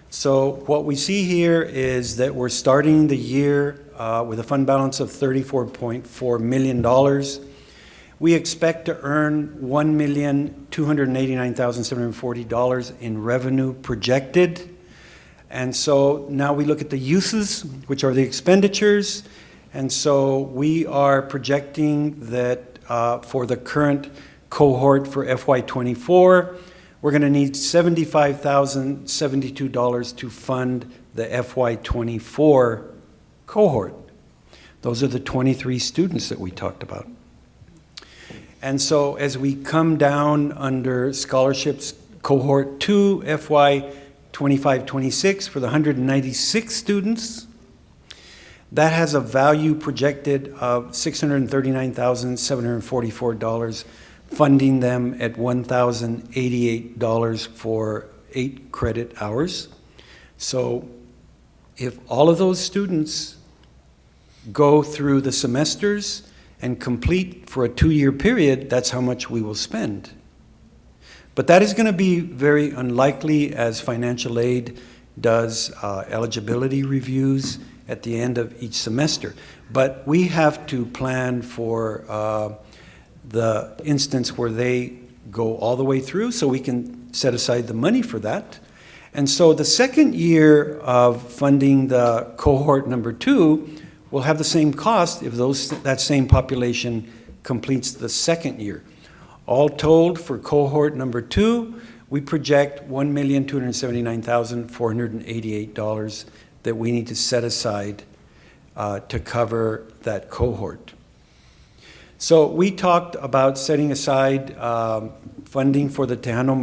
[SPEAKER 6] So what we see here is that we're starting the year with a fund balance of $34.4 million. We expect to earn $1,289,740 in revenue projected. And so now we look at the uses, which are the expenditures. And so we are projecting that for the current cohort for FY24, we're going to need $75,072 to fund the FY24 cohort. Those are the 23 students that we talked about. And so as we come down under scholarships cohort 2, FY25-26 for the 196 students, that has a value projected of $639,744, funding them at $1,088 for 8 credit hours. So if all of those students go through the semesters and complete for a 2-year period, that's how much we will spend. But that is going to be very unlikely, as financial aid does eligibility reviews at the end of each semester. But we have to plan for the instance where they go all the way through, so we can set aside the money for that. And so the second year of funding the cohort number 2 will have the same cost if that same population completes the second year. All told, for cohort number 2, we project $1,279,488 that we need to set aside to cover that cohort. So we talked about setting aside funding for the Tejano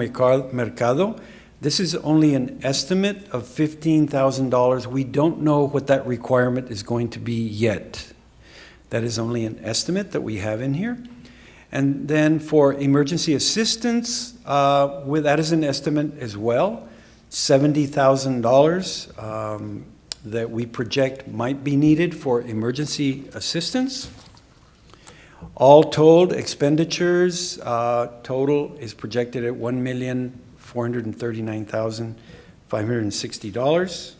[SPEAKER 6] Mercado. This is only an estimate of $15,000. We don't know what that requirement is going to be yet. That is only an estimate that we have in here. And then for emergency assistance, that is an estimate as well, $70,000 that we project might be needed for emergency assistance. All told, expenditures total is projected at $1,439,560.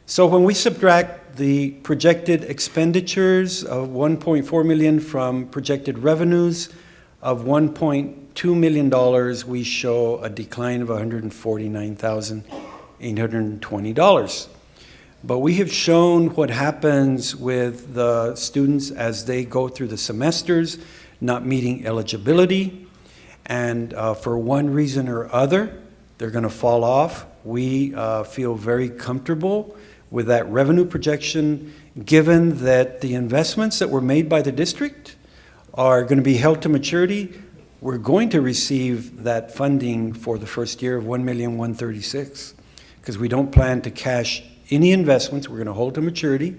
[SPEAKER 6] So when we subtract the projected expenditures of $1.4 million from projected revenues of $1.2 million, we show a decline of $149,820. But we have shown what happens with the students as they go through the semesters, not meeting eligibility, and for one reason or other, they're going to fall off. We feel very comfortable with that revenue projection, given that the investments that were made by the district are going to be held to maturity. We're going to receive that funding for the first year of $1,136,000 because we don't plan to cash any investments. We're going to hold to maturity.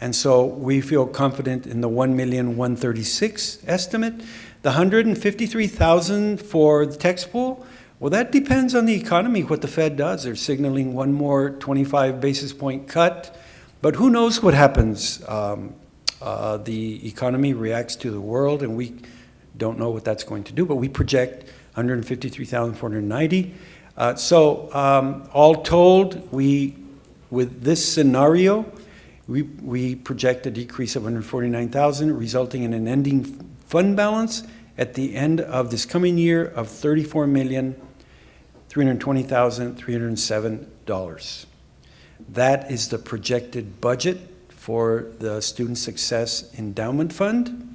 [SPEAKER 6] And so we feel confident in the $1,136,000 estimate. The $153,000 for the tax pool, well, that depends on the economy, what the Fed does. They're signaling one more 25 basis point cut, but who knows what happens. The economy reacts to the world, and we don't know what that's going to do, but we project $153,490. All told, with this scenario, we project a decrease of $149,000, resulting in an ending fund balance at the end of this coming year of $34,320,307. That is the projected budget for the Student Success Endowment Fund.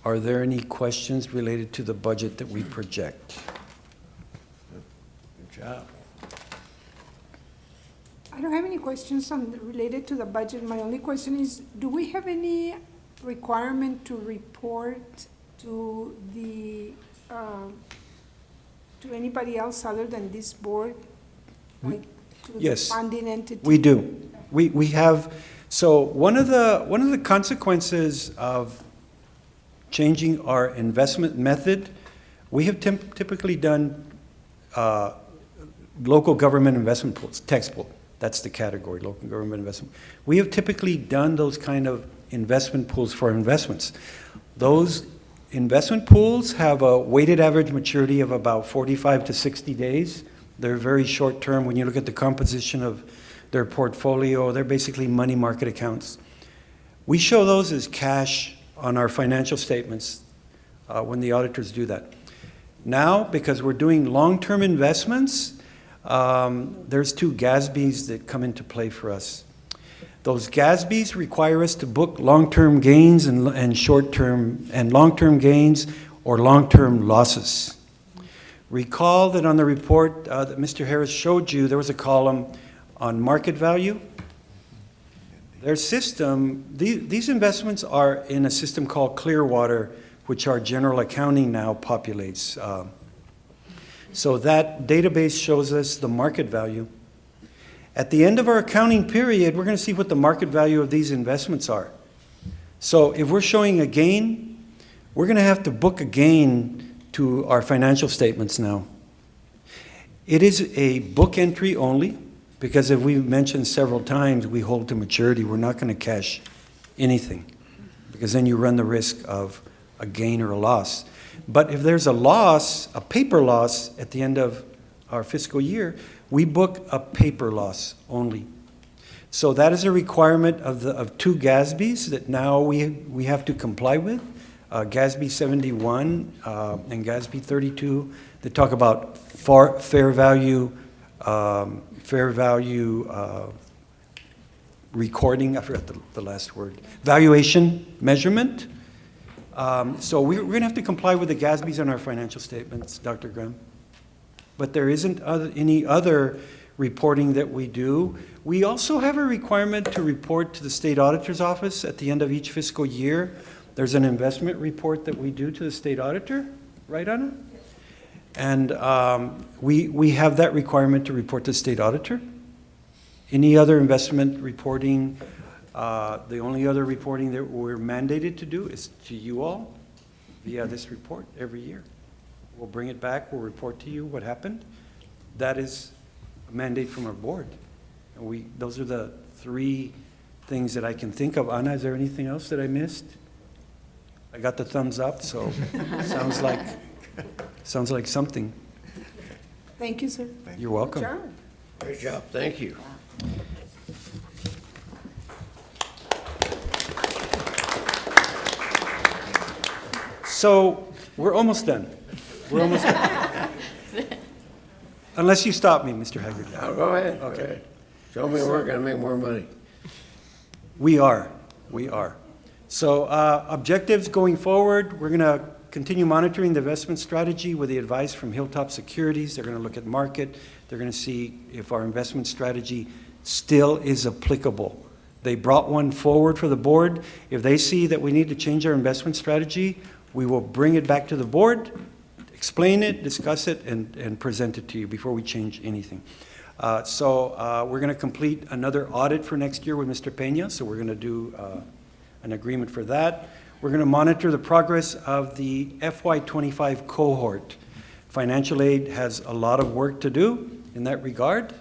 [SPEAKER 6] Are there any questions related to the budget that we project?
[SPEAKER 1] Good job.
[SPEAKER 4] I don't have any questions related to the budget. My only question is, do we have any requirement to report to the to anybody else other than this board? Like to
[SPEAKER 6] Yes.
[SPEAKER 4] the funding entity?
[SPEAKER 6] We do. We have, so one of the consequences of changing our investment method, we have typically done local government investment pools, tax pool. That's the category, local government investment. We have typically done those kind of investment pools for investments. Those investment pools have a weighted average maturity of about 45 to 60 days. They're very short term. When you look at the composition of their portfolio, they're basically money market accounts. We show those as cash on our financial statements when the auditors do that. Now, because we're doing long-term investments, there's two GASBs that come into play for us. Those GASBs require us to book long-term gains and short-term and long-term gains or long-term losses. Recall that on the report that Mr. Harris showed you, there was a column on market value. Their system, these investments are in a system called Clearwater, which our general accounting now populates. So that database shows us the market value. At the end of our accounting period, we're going to see what the market value of these investments are. So if we're showing a gain, we're going to have to book a gain to our financial statements now. It is a book entry only, because as we've mentioned several times, we hold to maturity. We're not going to cash anything, because then you run the risk of a gain or a loss. But if there's a loss, a paper loss at the end of our fiscal year, we book a paper loss only. So that is a requirement of two GASBs that now we have to comply with, GASB 71 and GASB 32, that talk about fair value recording, I forgot the last word, valuation measurement. So we're going to have to comply with the GASBs on our financial statements, Dr. Graham. But there isn't any other reporting that we do. We also have a requirement to report to the state auditor's office at the end of each fiscal year. There's an investment report that we do to the state auditor, right, Anna? And we have that requirement to report to the state auditor. Any other investment reporting, the only other reporting that we're mandated to do is to you all via this report every year. We'll bring it back, we'll report to you what happened. That is a mandate from our board. And those are the three things that I can think of. Ana, is there anything else that I missed? I got the thumbs up, so sounds like something.
[SPEAKER 4] Thank you, sir.
[SPEAKER 6] You're welcome.
[SPEAKER 1] Great job, thank you.
[SPEAKER 6] So, we're almost done. We're almost done. Unless you stop me, Mr. Haggerty.
[SPEAKER 1] Now, go ahead, go ahead. Show me we're gonna make more money.
[SPEAKER 6] We are. So objectives going forward, we're going to continue monitoring the investment strategy with the advice from Hilltop Securities. They're going to look at market. They're going to see if our investment strategy still is applicable. They brought one forward for the board. If they see that we need to change our investment strategy, we will bring it back to the board, explain it, discuss it, and present it to you before we change anything. We're going to complete another audit for next year with Mr. Peña, so we're going to do an agreement for that. We're going to monitor the progress of the FY25 cohort. Financial aid has a lot of work to do in that regard,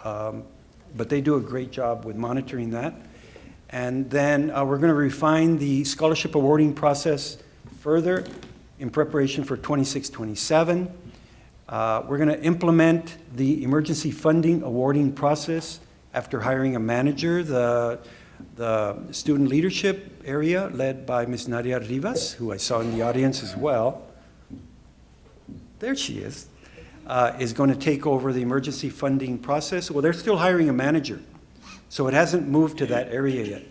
[SPEAKER 6] but they do a great job with monitoring that. And then we're going to refine the scholarship awarding process further in preparation for 26-27. We're going to implement the emergency funding awarding process after hiring a manager, the student leadership area led by Ms. Nadia Rivas, who I saw in the audience as well. There she is going to take over the emergency funding process. Well, they're still hiring a manager, so it hasn't moved to that area yet.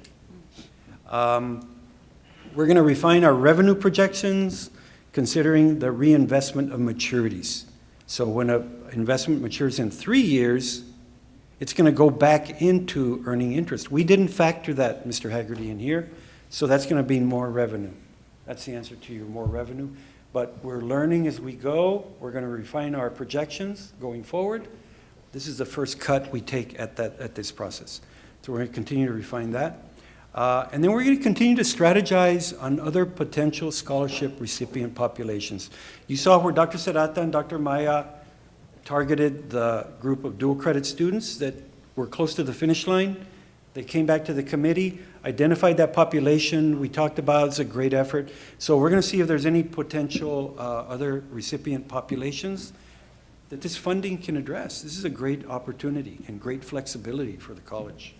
[SPEAKER 6] We're going to refine our revenue projections, considering the reinvestment of maturities. So when an investment matures in 3 years, it's going to go back into earning interest. We didn't factor that, Mr. Haggerty, in here, so that's going to be more revenue. That's the answer to your more revenue. But we're learning as we go. We're going to refine our projections going forward. This is the first cut we take at this process. So we're going to continue to refine that. And then we're going to continue to strategize on other potential scholarship recipient populations. You saw where Dr. Serrata and Dr. Maya targeted the group of dual credit students that were close to the finish line. They came back to the committee, identified that population. We talked about it's a great effort. So we're going to see if there's any potential other recipient populations that this funding can address. This is a great opportunity and great flexibility for the college.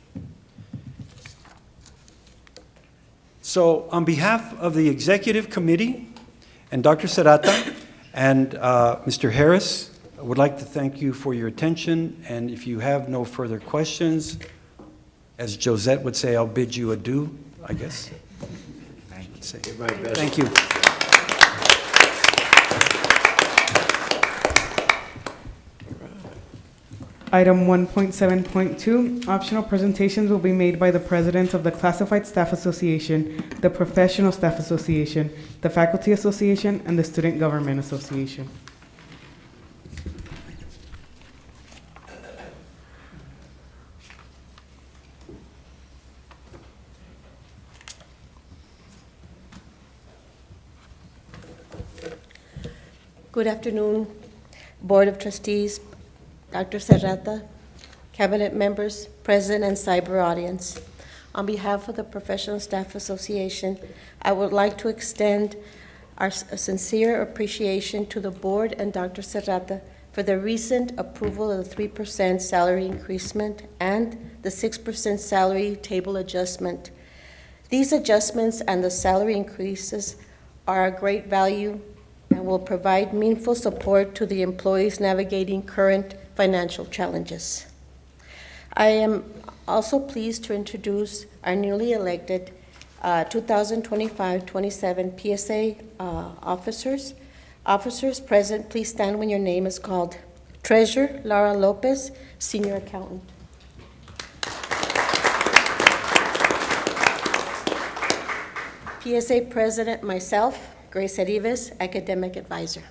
[SPEAKER 6] So on behalf of the executive committee and Dr. Serrata and Mr. Harris, I would like to thank you for your attention. And if you have no further questions, as Josette would say, I'll bid you adieu, I guess.
[SPEAKER 1] Give my best.
[SPEAKER 6] Thank you.
[SPEAKER 2] Item 1.7.2, optional presentations will be made by the presidents of the Classified Staff Association, the Professional Staff Association, the Faculty Association, and the Student Government Association.
[SPEAKER 10] Good afternoon, Board of Trustees, Dr. Serrata, Cabinet members, President, and cyber audience. On behalf of the Professional Staff Association, I would like to extend our sincere appreciation to the Board and Dr. Serrata for the recent approval of the 3% salary increasement and the 6% salary table adjustment. These adjustments and the salary increases are a great value and will provide meaningful support to the employees navigating current financial challenges. I am also pleased to introduce our newly elected 2025-27 PSA officers. Officers present, please stand when your name is called. Treasurer Laura Lopez, Senior Accountant. PSA President myself, Grace Arives, Academic Advisor.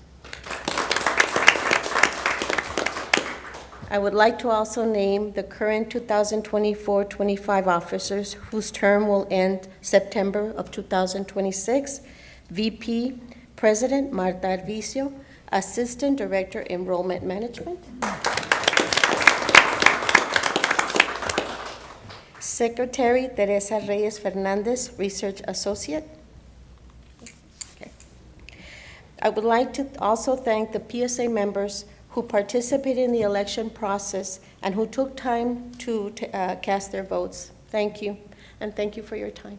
[SPEAKER 10] I would like to also name the current 2024-25 officers whose term will end September of 2026. VP President Marta Arvicio, Assistant Director Enrollment Management. Secretary Teresa Reyes Fernandez, Research Associate. Okay. I would like to also thank the PSA members who participated in the election process and who took time to cast their votes. Thank you, and thank you for your time.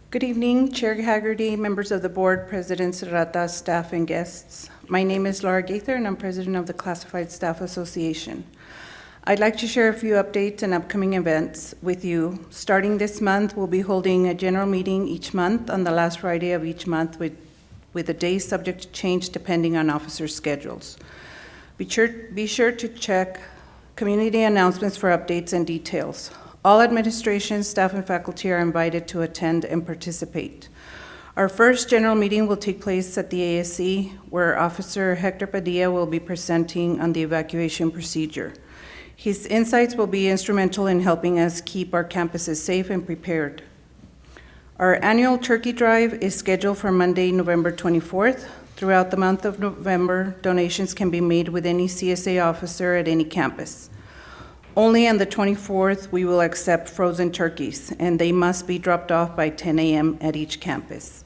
[SPEAKER 11] Good evening, Chair Haggerty, members of the board, President Serrata, staff, and guests. My name is Laura Gaither, and I'm president of the Classified Staff Association. I'd like to share a few updates and upcoming events with you. Starting this month, we'll be holding a general meeting each month on the last Friday of each month with the days subject to change depending on officers' schedules. Be sure to check community announcements for updates and details. All administration, staff, and faculty are invited to attend and participate. Our first general meeting will take place at the ASC, where Officer Hector Padilla will be presenting on the evacuation procedure. His insights will be instrumental in helping us keep our campuses safe and prepared. Our annual turkey drive is scheduled for Monday, November 24th. Throughout the month of November, donations can be made with any CSA officer at any campus. Only on the 24th, we will accept frozen turkeys, and they must be dropped off by 10 a.m. at each campus.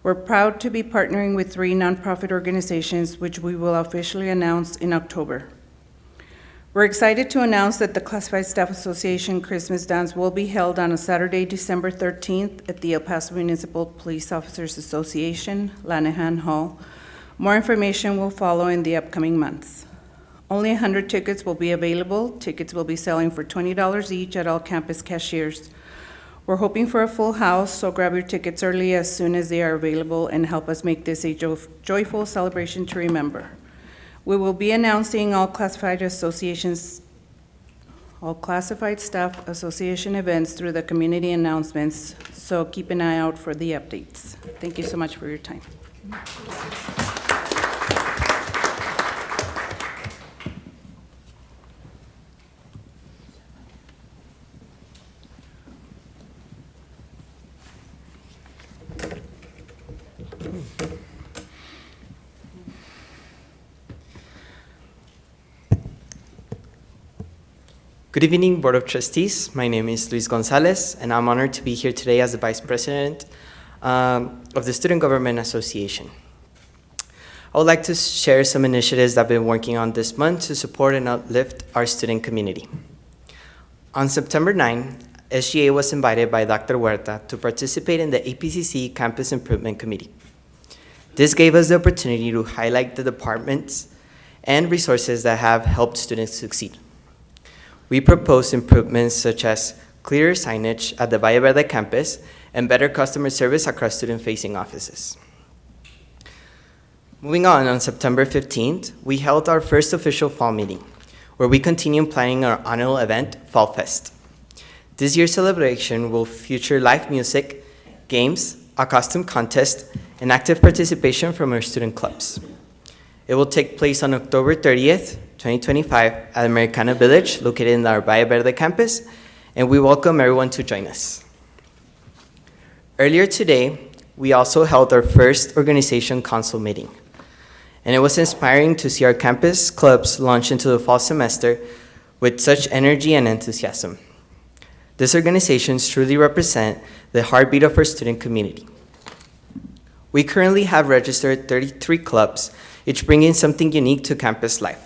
[SPEAKER 11] We're proud to be partnering with 3 nonprofit organizations, which we will officially announce in October. We're excited to announce that the Classified Staff Association Christmas Dance will be held on a Saturday, December 13th at the El Paso Municipal Police Officers Association, Lanahan Hall. More information will follow in the upcoming months. Only 100 tickets will be available. Tickets will be selling for $20 each at all campus cashiers. We're hoping for a full house, so grab your tickets early as soon as they are available and help us make this a joyful celebration to remember. We will be announcing all classified staff association events through the community announcements, so keep an eye out for the updates. Thank you so much for your time.
[SPEAKER 12] Good evening, Board of Trustees. My name is Luis Gonzalez, and I'm honored to be here today as the Vice President of the Student Government Association. I would like to share some initiatives that I've been working on this month to support and uplift our student community. On September 9, SGA was invited by Dr. Huerta to participate in the EPCC Campus Improvement Committee. This gave us the opportunity to highlight the departments and resources that have helped students succeed. We proposed improvements such as clearer signage at the Valle Verde campus and better customer service across student-facing offices. Moving on September 15th, we held our first official fall meeting, where we continue planning our annual event, Fall Fest. This year's celebration will feature live music, games, a costume contest, and active participation from our student clubs. It will take place on October 30th, 2025 at Americana Village, located in our Valle Verde campus, and we welcome everyone to join us. Earlier today, we also held our first organization council meeting, and it was inspiring to see our campus clubs launch into the fall semester with such energy and enthusiasm. These organizations truly represent the heartbeat of our student community. We currently have registered 33 clubs, each bringing something unique to campus life.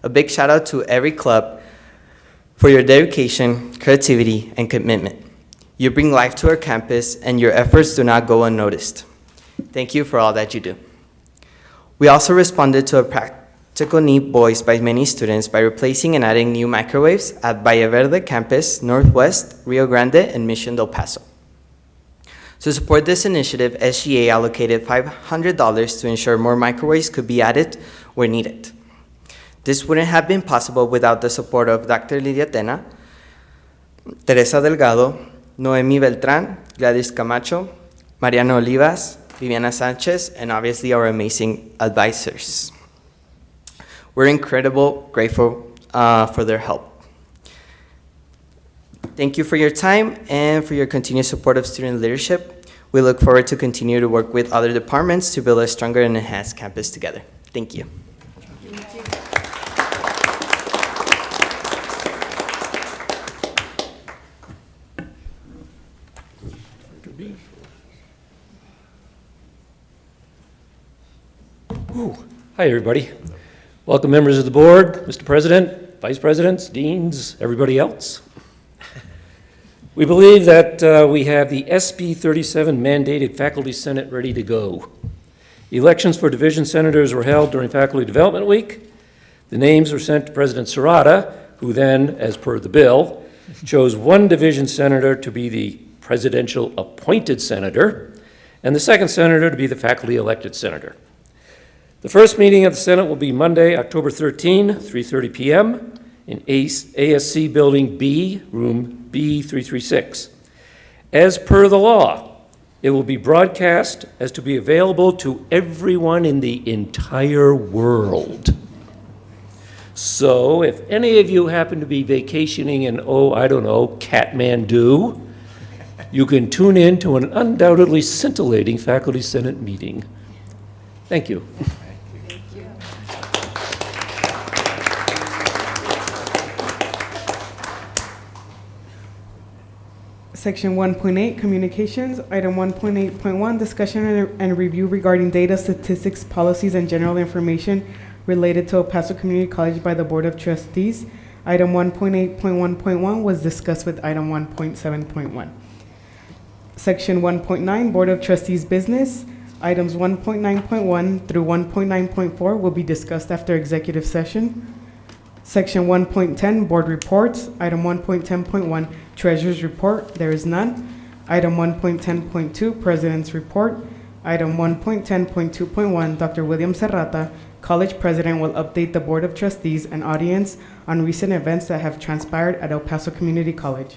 [SPEAKER 12] A big shout out to every club for your dedication, creativity, and commitment. You bring life to our campus, and your efforts do not go unnoticed. Thank you for all that you do. We also responded to a practical need voiced by many students by replacing and adding new microwaves at Valle Verde campus, Northwest, Rio Grande, and Mission Del Paso. To support this initiative, SGA allocated $500 to ensure more microwaves could be added where needed. This wouldn't have been possible without the support of Dr. Lidia Tena, Teresa Delgado, Noemi Beltran, Gladys Camacho, Mariano Olivas, Viviana Sanchez, and obviously our amazing advisors. We're incredibly grateful for their help. Thank you for your time and for your continued support of student leadership. We look forward to continue to work with other departments to build a stronger and enhanced campus together. Thank you.
[SPEAKER 13] Hi, everybody. Welcome, members of the board, Mr. President, vice presidents, deans, everybody else. We believe that we have the SB 37 mandated faculty senate ready to go. Elections for division senators were held during Faculty Development Week. The names were sent to President Serrata, who then, as per the bill, chose one division senator to be the presidential appointed senator, and the second senator to be the faculty elected senator. The first meeting of the Senate will be Monday, October 13, 3:30 p.m. in ASC Building B, room B336. As per the law, it will be broadcast as to be available to everyone in the entire world. So if any of you happen to be vacationing in, Kathmandu, you can tune in to an undoubtedly scintillating Faculty Senate meeting. Thank you.
[SPEAKER 2] Section 1.8, Communications. Item 1.8.1, Discussion and Review regarding data, statistics, policies, and general information related to El Paso Community College by the Board of Trustees. Item 1.8.1.1 was discussed with item 1.7.1. Section 1.9, Board of Trustees Business. Items 1.9.1 through 1.9.4 will be discussed after executive session. Section 1.10, Board Reports. Item 1.10.1, Treasurer's Report. There is none. Item 1.10.2, President's Report. Item 1.10.2.1, Dr. William Serrata, College President, will update the Board of Trustees and audience on recent events that have transpired at El Paso Community College.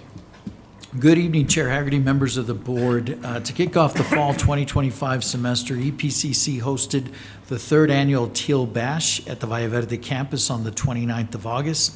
[SPEAKER 5] Good evening, Chair Haggerty, members of the board. To kick off the fall 2025 semester, EPCC hosted the third annual Teal Bash at the Valle Verde campus on the 29th of August.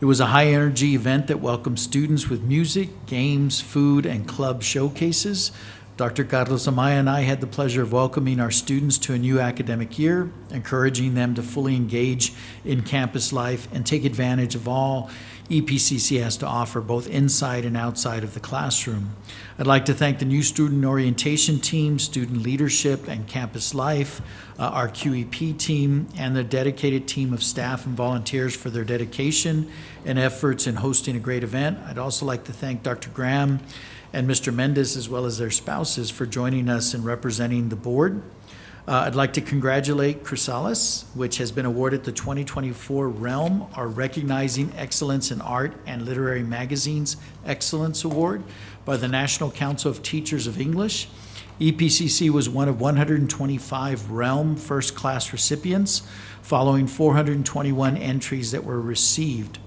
[SPEAKER 5] It was a high-energy event that welcomed students with music, games, food, and club showcases. Dr. Carlos Amaya and I had the pleasure of welcoming our students to a new academic year, encouraging them to fully engage in campus life and take advantage of all EPCC has to offer, both inside and outside of the classroom. I'd like to thank the new student orientation team, student leadership, and campus life, our QEP team, and the dedicated team of staff and volunteers for their dedication and efforts in hosting a great event. I'd also like to thank Dr. Graham and Mr. Mendez, as well as their spouses, for joining us and representing the board. I'd like to congratulate Chrysalis, which has been awarded the 2024 Realm, our Recognizing Excellence in Art and Literary Magazines Excellence Award by the National Council of Teachers of English. EPCC was one of 125 Realm first-class recipients, following 421 entries that were received.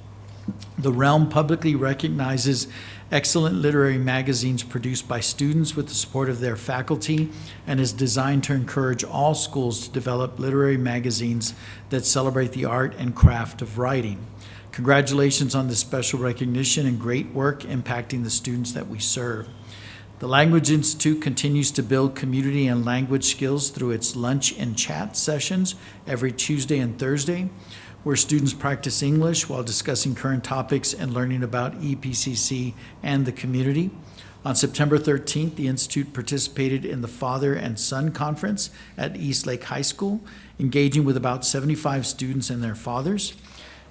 [SPEAKER 5] The Realm publicly recognizes excellent literary magazines produced by students with the support of their faculty and is designed to encourage all schools to develop literary magazines that celebrate the art and craft of writing. Congratulations on this special recognition and great work impacting the students that we serve. The Language Institute continues to build community and language skills through its lunch and chat sessions every Tuesday and Thursday, where students practice English while discussing current topics and learning about EPCC and the community. On September 13th, the Institute participated in the Father and Son Conference at Eastlake High School, engaging with about 75 students and their fathers.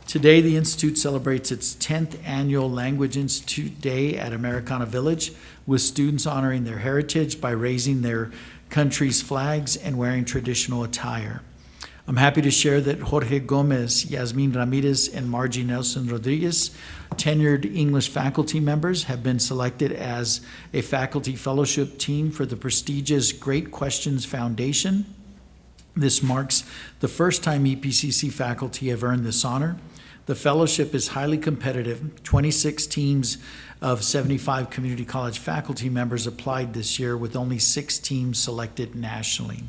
[SPEAKER 5] Today, the Institute celebrates its 10th annual Language Institute Day at Americana Village, with students honoring their heritage by raising their country's flags and wearing traditional attire. I'm happy to share that Jorge Gomez, Yasmin Ramirez, and Margie Nelson Rodriguez, tenured English faculty members, have been selected as a faculty fellowship team for the prestigious Great Questions Foundation. This marks the first time EPCC faculty have earned this honor. The fellowship is highly competitive. 26 teams of 75 community college faculty members applied this year, with only 6 teams selected nationally.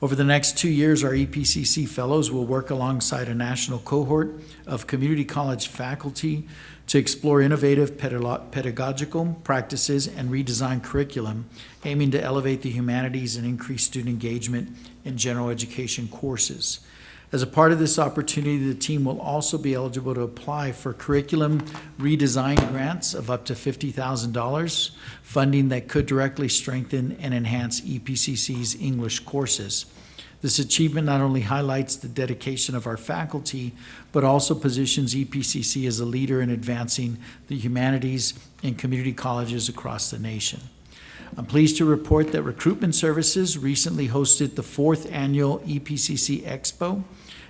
[SPEAKER 5] Over the next 2 years, our EPCC fellows will work alongside a national cohort of community college faculty to explore innovative pedagogical practices and redesign curriculum, aiming to elevate the humanities and increase student engagement in general education courses. As a part of this opportunity, the team will also be eligible to apply for curriculum redesign grants of up to $50,000, funding that could directly strengthen and enhance EPCC's English courses. This achievement not only highlights the dedication of our faculty, but also positions EPCC as a leader in advancing the humanities in community colleges across the nation. I'm pleased to report that Recruitment Services recently hosted the 4th annual EPCC Expo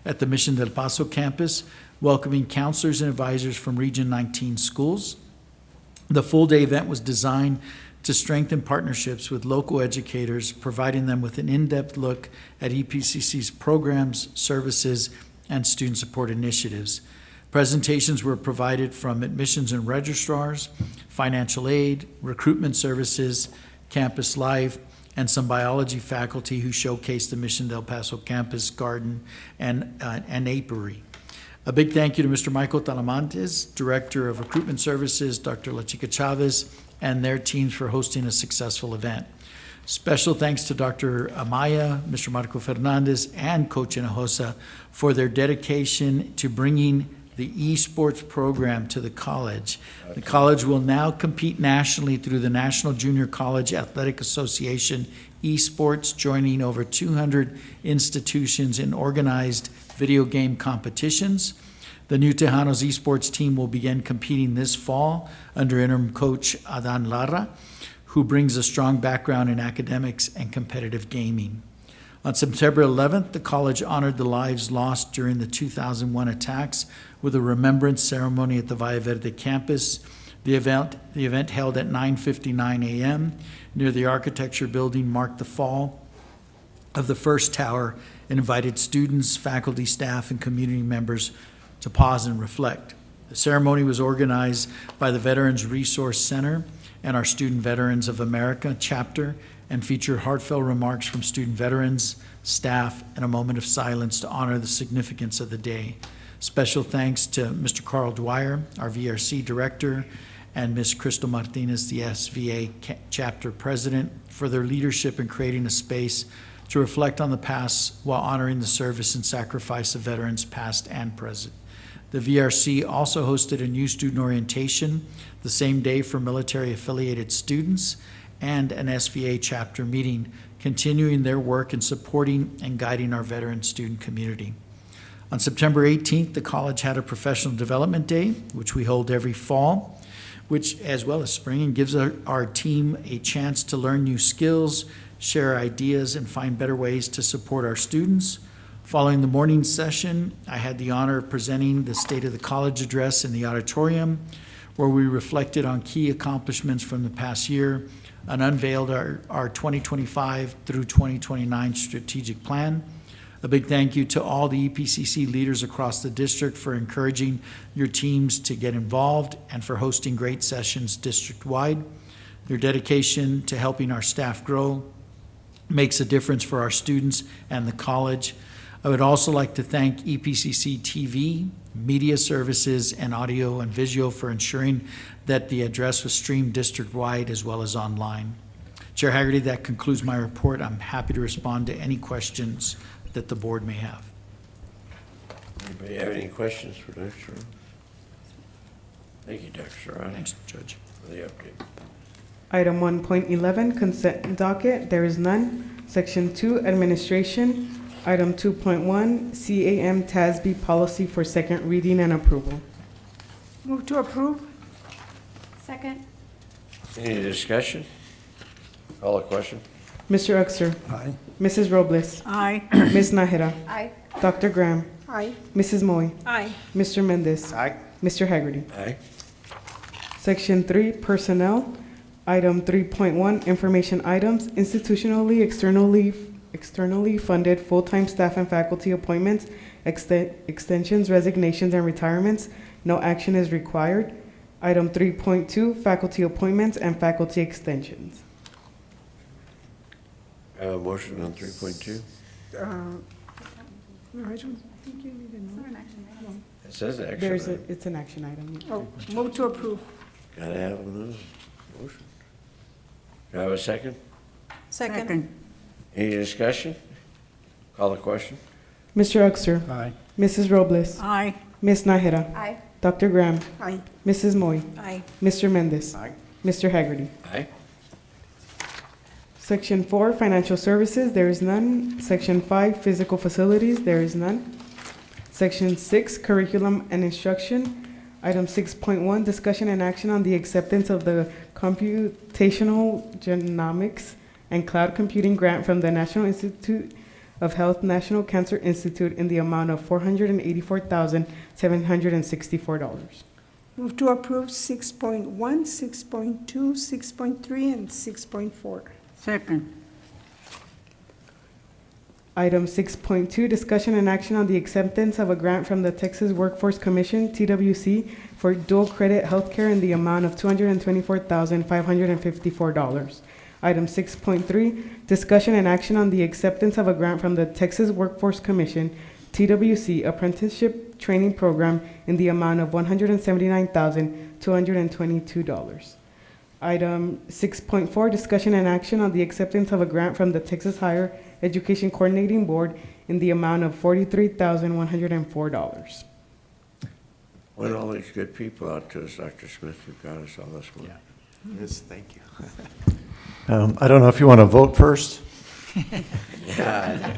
[SPEAKER 5] at the Mission del Paso campus, welcoming counselors and advisors from Region 19 schools. The full-day event was designed to strengthen partnerships with local educators, providing them with an in-depth look at EPCC's programs, services, and student support initiatives. Presentations were provided from admissions and registrars, financial aid, recruitment services, campus life, and some biology faculty who showcased the Mission del Paso campus garden and apiary. A big thank you to Mr. Michael Talamantes, Director of Recruitment Services, Dr. La Chica Chavez, and their teams for hosting a successful event. Special thanks to Dr. Amaya, Mr. Marco Fernandez, and Coach Hinojosa for their dedication to bringing the esports program to the college. The college will now compete nationally through the National Junior College Athletic Association esports, joining over 200 institutions in organized video game competitions. The New Tejanos esports team will begin competing this fall under interim coach Adan Lara, who brings a strong background in academics and competitive gaming. On September 11th, the college honored the lives lost during the 2001 attacks with a remembrance ceremony at the Valle Verde campus. The event held at 9:59 a.m. near the Architecture Building marked the fall of the first tower and invited students, faculty, staff, and community members to pause and reflect. The ceremony was organized by the Veterans Resource Center and our Student Veterans of America chapter, and featured heartfelt remarks from student veterans, staff, and a moment of silence to honor the significance of the day. Special thanks to Mr. Carl Dwyer, our VRC director, and Ms. Crystal Martinez, the SVA chapter president, for their leadership in creating a space to reflect on the past while honoring the service and sacrifice of veterans past and present. The VRC also hosted a new student orientation the same day for military-affiliated students and an SVA chapter meeting, continuing their work in supporting and guiding our veteran student community. On September 18th, the college had a professional development day, which we hold every fall, which, as well as spring, and gives our team a chance to learn new skills, share ideas, and find better ways to support our students. Following the morning session, I had the honor of presenting the State of the College address in the auditorium, where we reflected on key accomplishments from the past year and unveiled our 2025 through 2029 strategic plan. A big thank you to all the EPCC leaders across the district for encouraging your teams to get involved and for hosting great sessions district-wide. Their dedication to helping our staff grow makes a difference for our students and the college. I would also like to thank EPCC TV, Media Services, and Audio and Visual for ensuring that the address was streamed district-wide as well as online. Chair Haggerty, that concludes my report. I'm happy to respond to any questions that the board may have.
[SPEAKER 1] Anybody have any questions for Dr. Serrano? Thank you, Dr. Serrano.
[SPEAKER 5] Thanks, Judge.
[SPEAKER 1] For the update.
[SPEAKER 2] Item 1.11, consent docket, there is none. Section 2, administration. Item 2.1, CAM TASB policy for second reading and approval.
[SPEAKER 4] Move to approve?
[SPEAKER 8] Second.
[SPEAKER 1] Any discussion? Call a question?
[SPEAKER 2] Mr. Uxer,
[SPEAKER 3] Aye.
[SPEAKER 2] Mrs. Robles,
[SPEAKER 4] Aye.
[SPEAKER 2] Ms. Nájera,
[SPEAKER 4] Aye.
[SPEAKER 2] Dr. Graham,
[SPEAKER 4] Aye.
[SPEAKER 2] Mrs. Moy,
[SPEAKER 8] Aye.
[SPEAKER 2] Mr. Mendez,
[SPEAKER 1] Aye.
[SPEAKER 2] Mr. Haggerty.
[SPEAKER 1] Aye.
[SPEAKER 2] Section 3, Personnel. Item 3.1, Information Items, Institutionally, externally funded full-time staff and faculty appointments, extensions, resignations, and retirements. No action is required. Item 3.2, Faculty appointments and faculty extensions.
[SPEAKER 1] Motion on 3.2.
[SPEAKER 4] No, I don't think you need a note.
[SPEAKER 1] It says action. item.
[SPEAKER 2] It's an action item.
[SPEAKER 4] Oh, move to approve.
[SPEAKER 1] Gotta have a motion. Do I have a second?
[SPEAKER 8] Second.
[SPEAKER 1] Any discussion? Call the question.
[SPEAKER 2] Mr. Uxer,
[SPEAKER 3] Aye.
[SPEAKER 2] Mrs. Robles,
[SPEAKER 4] Aye.
[SPEAKER 2] Ms. Nájera,
[SPEAKER 10] Aye.
[SPEAKER 2] Dr. Graham,
[SPEAKER 4] Aye.
[SPEAKER 2] Mrs. Moy,
[SPEAKER 8] Aye.
[SPEAKER 2] Mr. Mendez,
[SPEAKER 1] Aye.
[SPEAKER 2] Mr. Haggerty.
[SPEAKER 1] Aye.
[SPEAKER 2] Section 4, Financial Services, there is none. Section 5, Physical Facilities, there is none. Section 6, Curriculum and Instruction. Item 6.1, Discussion and Action on the Acceptance of the Computational Genomics and Cloud Computing Grant from the National Institute of Health National Cancer Institute in the amount of $484,764.
[SPEAKER 4] Move to approve 6.1, 6.2, 6.3, and 6.4.
[SPEAKER 11] Second.
[SPEAKER 2] Item 6.2, Discussion and Action on the Acceptance of a Grant from the Texas Workforce Commission, TWC, for dual credit healthcare in the amount of $224,554. Item 6.3, Discussion and Action on the Acceptance of a Grant from the Texas Workforce Commission, TWC, Apprenticeship Training Program in the amount of $179,222. Item 6.4, Discussion and Action on the Acceptance of a Grant from the Texas Higher Education Coordinating Board in the amount of $43,104.
[SPEAKER 1] Point all these good people out to us, Dr. Smith, who got us all this money.
[SPEAKER 7] Yes, thank you.
[SPEAKER 14] I don't know if you want to vote first.
[SPEAKER 1] Yeah,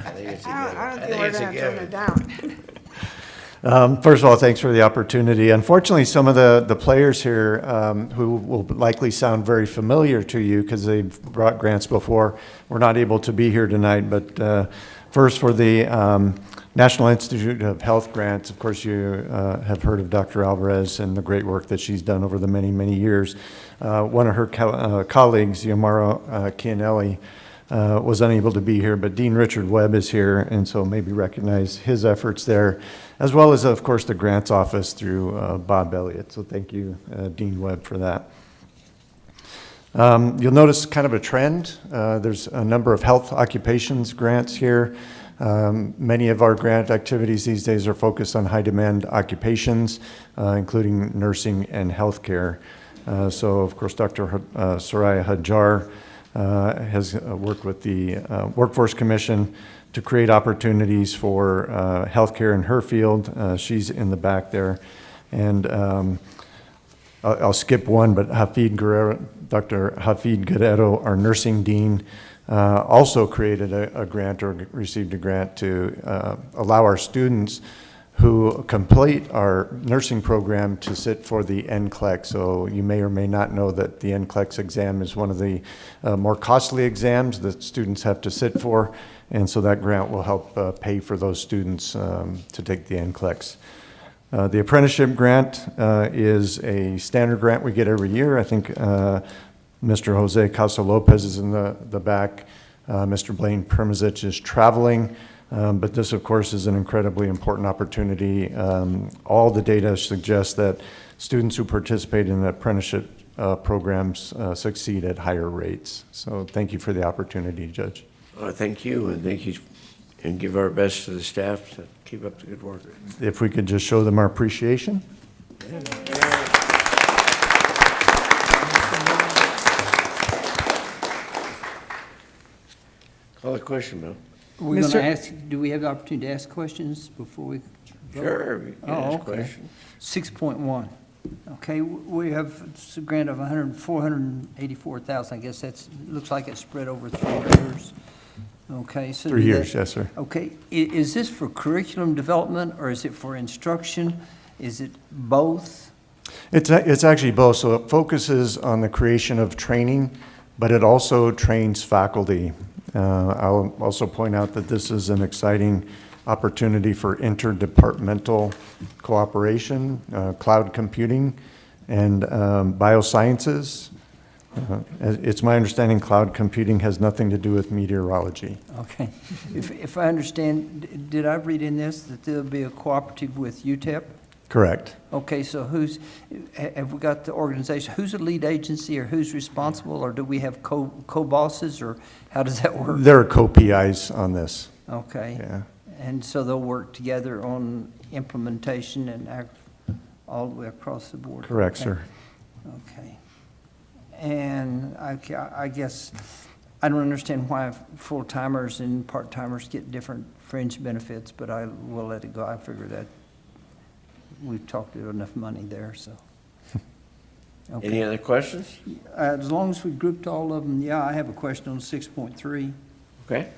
[SPEAKER 1] I think it's a
[SPEAKER 4] I don't
[SPEAKER 1] given.
[SPEAKER 4] think we're
[SPEAKER 1] it's a
[SPEAKER 4] gonna turn it
[SPEAKER 1] given.
[SPEAKER 4] down.
[SPEAKER 14] First of all, thanks for the opportunity. Unfortunately, some of the players here who will likely sound very familiar to you because they've brought grants before were not able to be here tonight. But first, for the National Institute of Health grants, of course, you have heard of Dr. Alvarez and the great work that she's done over the many, many years. One of her colleagues, Yamara Chianelli, was unable to be here, but Dean Richard Webb is here, and so maybe recognize his efforts there, as well as, of course, the grants office through Bob Elliott. So thank you, Dean Webb, for that. You'll notice kind of a trend. There's a number of health occupations grants here. Many of our grant activities these days are focused on high-demand occupations, including nursing and healthcare. So, of course, Dr. Soraya Hajjar has worked with the Workforce Commission to create opportunities for healthcare in her field. She's in the back there. And I'll skip one, but Dr. Hafid Guerrero, our nursing dean, also created a grant or received a grant to allow our students who complete our nursing program to sit for the NCLEX. So you may or may not know that the NCLEX exam is one of the more costly exams that students have to sit for, and so that grant will help pay for those students to take the NCLEX. The apprenticeship grant is a standard grant we get every year. I think Mr. Jose Casa Lopez is in the back. Mr. Blaine Permazic is traveling. But this, of course, is an incredibly important opportunity. All the data suggests that students who participate in the apprenticeship programs succeed at higher rates. So thank you for the opportunity, Judge.
[SPEAKER 1] Thank you, and thank you, and give our best to the staff to keep up the good work.
[SPEAKER 14] If we could just show them our appreciation.
[SPEAKER 1] Call the question, Bill.
[SPEAKER 3] We're going
[SPEAKER 2] Mr.
[SPEAKER 3] to ask, do we have the opportunity to ask questions before we vote?
[SPEAKER 1] Sure, we can ask
[SPEAKER 3] okay.
[SPEAKER 1] questions.
[SPEAKER 3] 6.1. Okay, we have a grant of $484,000. I guess looks like it's spread over 3 years. Okay, so
[SPEAKER 14] 3 years, yes, sir.
[SPEAKER 3] Okay, is this for curriculum development or is it for instruction? Is it both?
[SPEAKER 14] It's actually both. So it focuses on the creation of training, but it also trains faculty. I'll also point out that this is an exciting opportunity for interdepartmental cooperation, cloud computing, and biosciences. It's my understanding cloud computing has nothing to do with meteorology.
[SPEAKER 3] Okay. If I understand, did I read in this that there'll be a cooperative with UTEP?
[SPEAKER 14] Correct.
[SPEAKER 3] Okay, so have we got the organization, who's the lead agency or who's responsible, or do we have co-bosses, or how does that work?
[SPEAKER 14] There are co-PIs on this.
[SPEAKER 3] Okay.
[SPEAKER 14] Yeah.
[SPEAKER 3] And so they'll work together on implementation and all the way across the board?
[SPEAKER 14] Correct,
[SPEAKER 3] Okay.
[SPEAKER 14] sir.
[SPEAKER 3] Okay. And I guess, I don't understand why full-timers and part-timers get different fringe benefits, but I will let it go. I figure that we've talked about enough money there, so. Okay.
[SPEAKER 1] Any other questions?
[SPEAKER 3] As long as we grouped all of them, yeah, I have a question on 6.3.
[SPEAKER 1] Okay.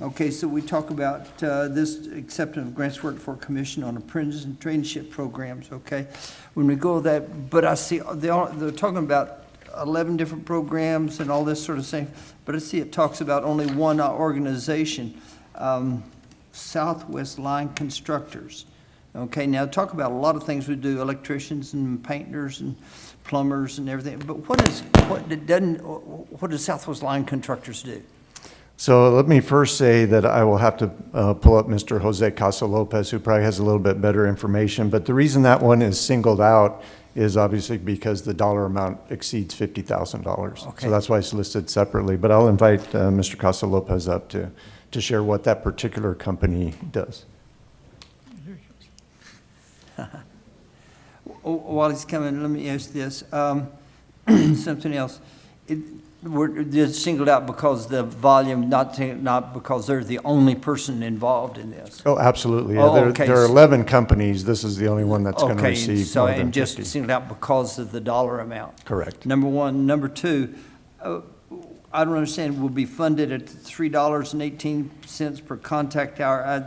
[SPEAKER 3] Okay, so we talk about this acceptance of grants work for commission on apprentice and traineeship programs, okay? When we go that, but I see, they're talking about 11 different programs and all this sort of thing, but I see it talks about only one organization, Southwest Line Constructors. Okay, now talk about a lot of things we do, electricians and painters and plumbers and everything, but what does Southwest Line Constructors do?
[SPEAKER 14] So let me first say that I will have to pull up Mr. Jose Casa Lopez, who probably has a little bit better information. But the reason that one is singled out is obviously because the dollar amount exceeds $50,000.
[SPEAKER 3] Okay.
[SPEAKER 14] So that's why it's listed separately. But I'll invite Mr. Casa Lopez up to share what that particular company does.
[SPEAKER 3] While he's coming, let me ask this. Something else. We're just singled out because the volume, not because they're the only person involved in this.
[SPEAKER 14] Oh, absolutely. Yeah,
[SPEAKER 3] Oh, okay.
[SPEAKER 14] there are 11 companies. This is the only one that's going to
[SPEAKER 3] Okay,
[SPEAKER 14] receive
[SPEAKER 3] so,
[SPEAKER 14] more than
[SPEAKER 3] and just
[SPEAKER 14] 50.
[SPEAKER 3] singled out because of the dollar amount.
[SPEAKER 14] Correct.
[SPEAKER 3] Number one. Number two, I don't understand, will be funded at $3.18 per contact hour. I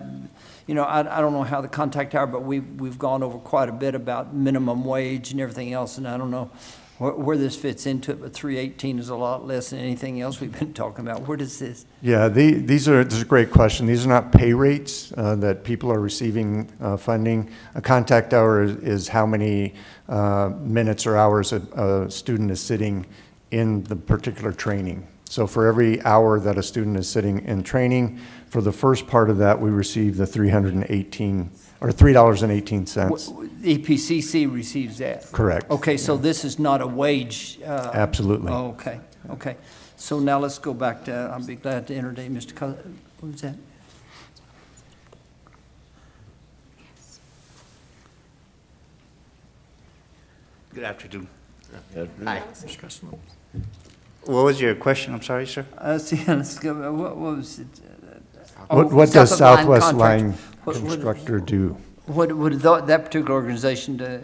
[SPEAKER 3] don't know how the contact hour, but we've gone over quite a bit about minimum wage and everything else, and I don't know where this fits into it, but $3.18 is a lot less than anything else we've been talking about. Where does this?
[SPEAKER 14] Yeah, this is a great question. These are not pay rates that people are receiving funding. A contact hour is how many minutes or hours a student is sitting in the particular training. So for every hour that a student is sitting in training, for the first part of that, we receive the $3.18.
[SPEAKER 3] EPCC receives that?
[SPEAKER 14] Correct.
[SPEAKER 3] Okay, so this is not a wage?
[SPEAKER 14] Absolutely.
[SPEAKER 3] Oh, okay. So now let's go back to, I'll be glad to entertain Mr. What was that?
[SPEAKER 15] Good afternoon.
[SPEAKER 1] Hi.
[SPEAKER 15] What was your question? I'm sorry, sir.
[SPEAKER 3] Let's go, what was it?
[SPEAKER 14] What does Southwest Line
[SPEAKER 3] What-
[SPEAKER 14] Constructor do?
[SPEAKER 3] What would that particular organization do?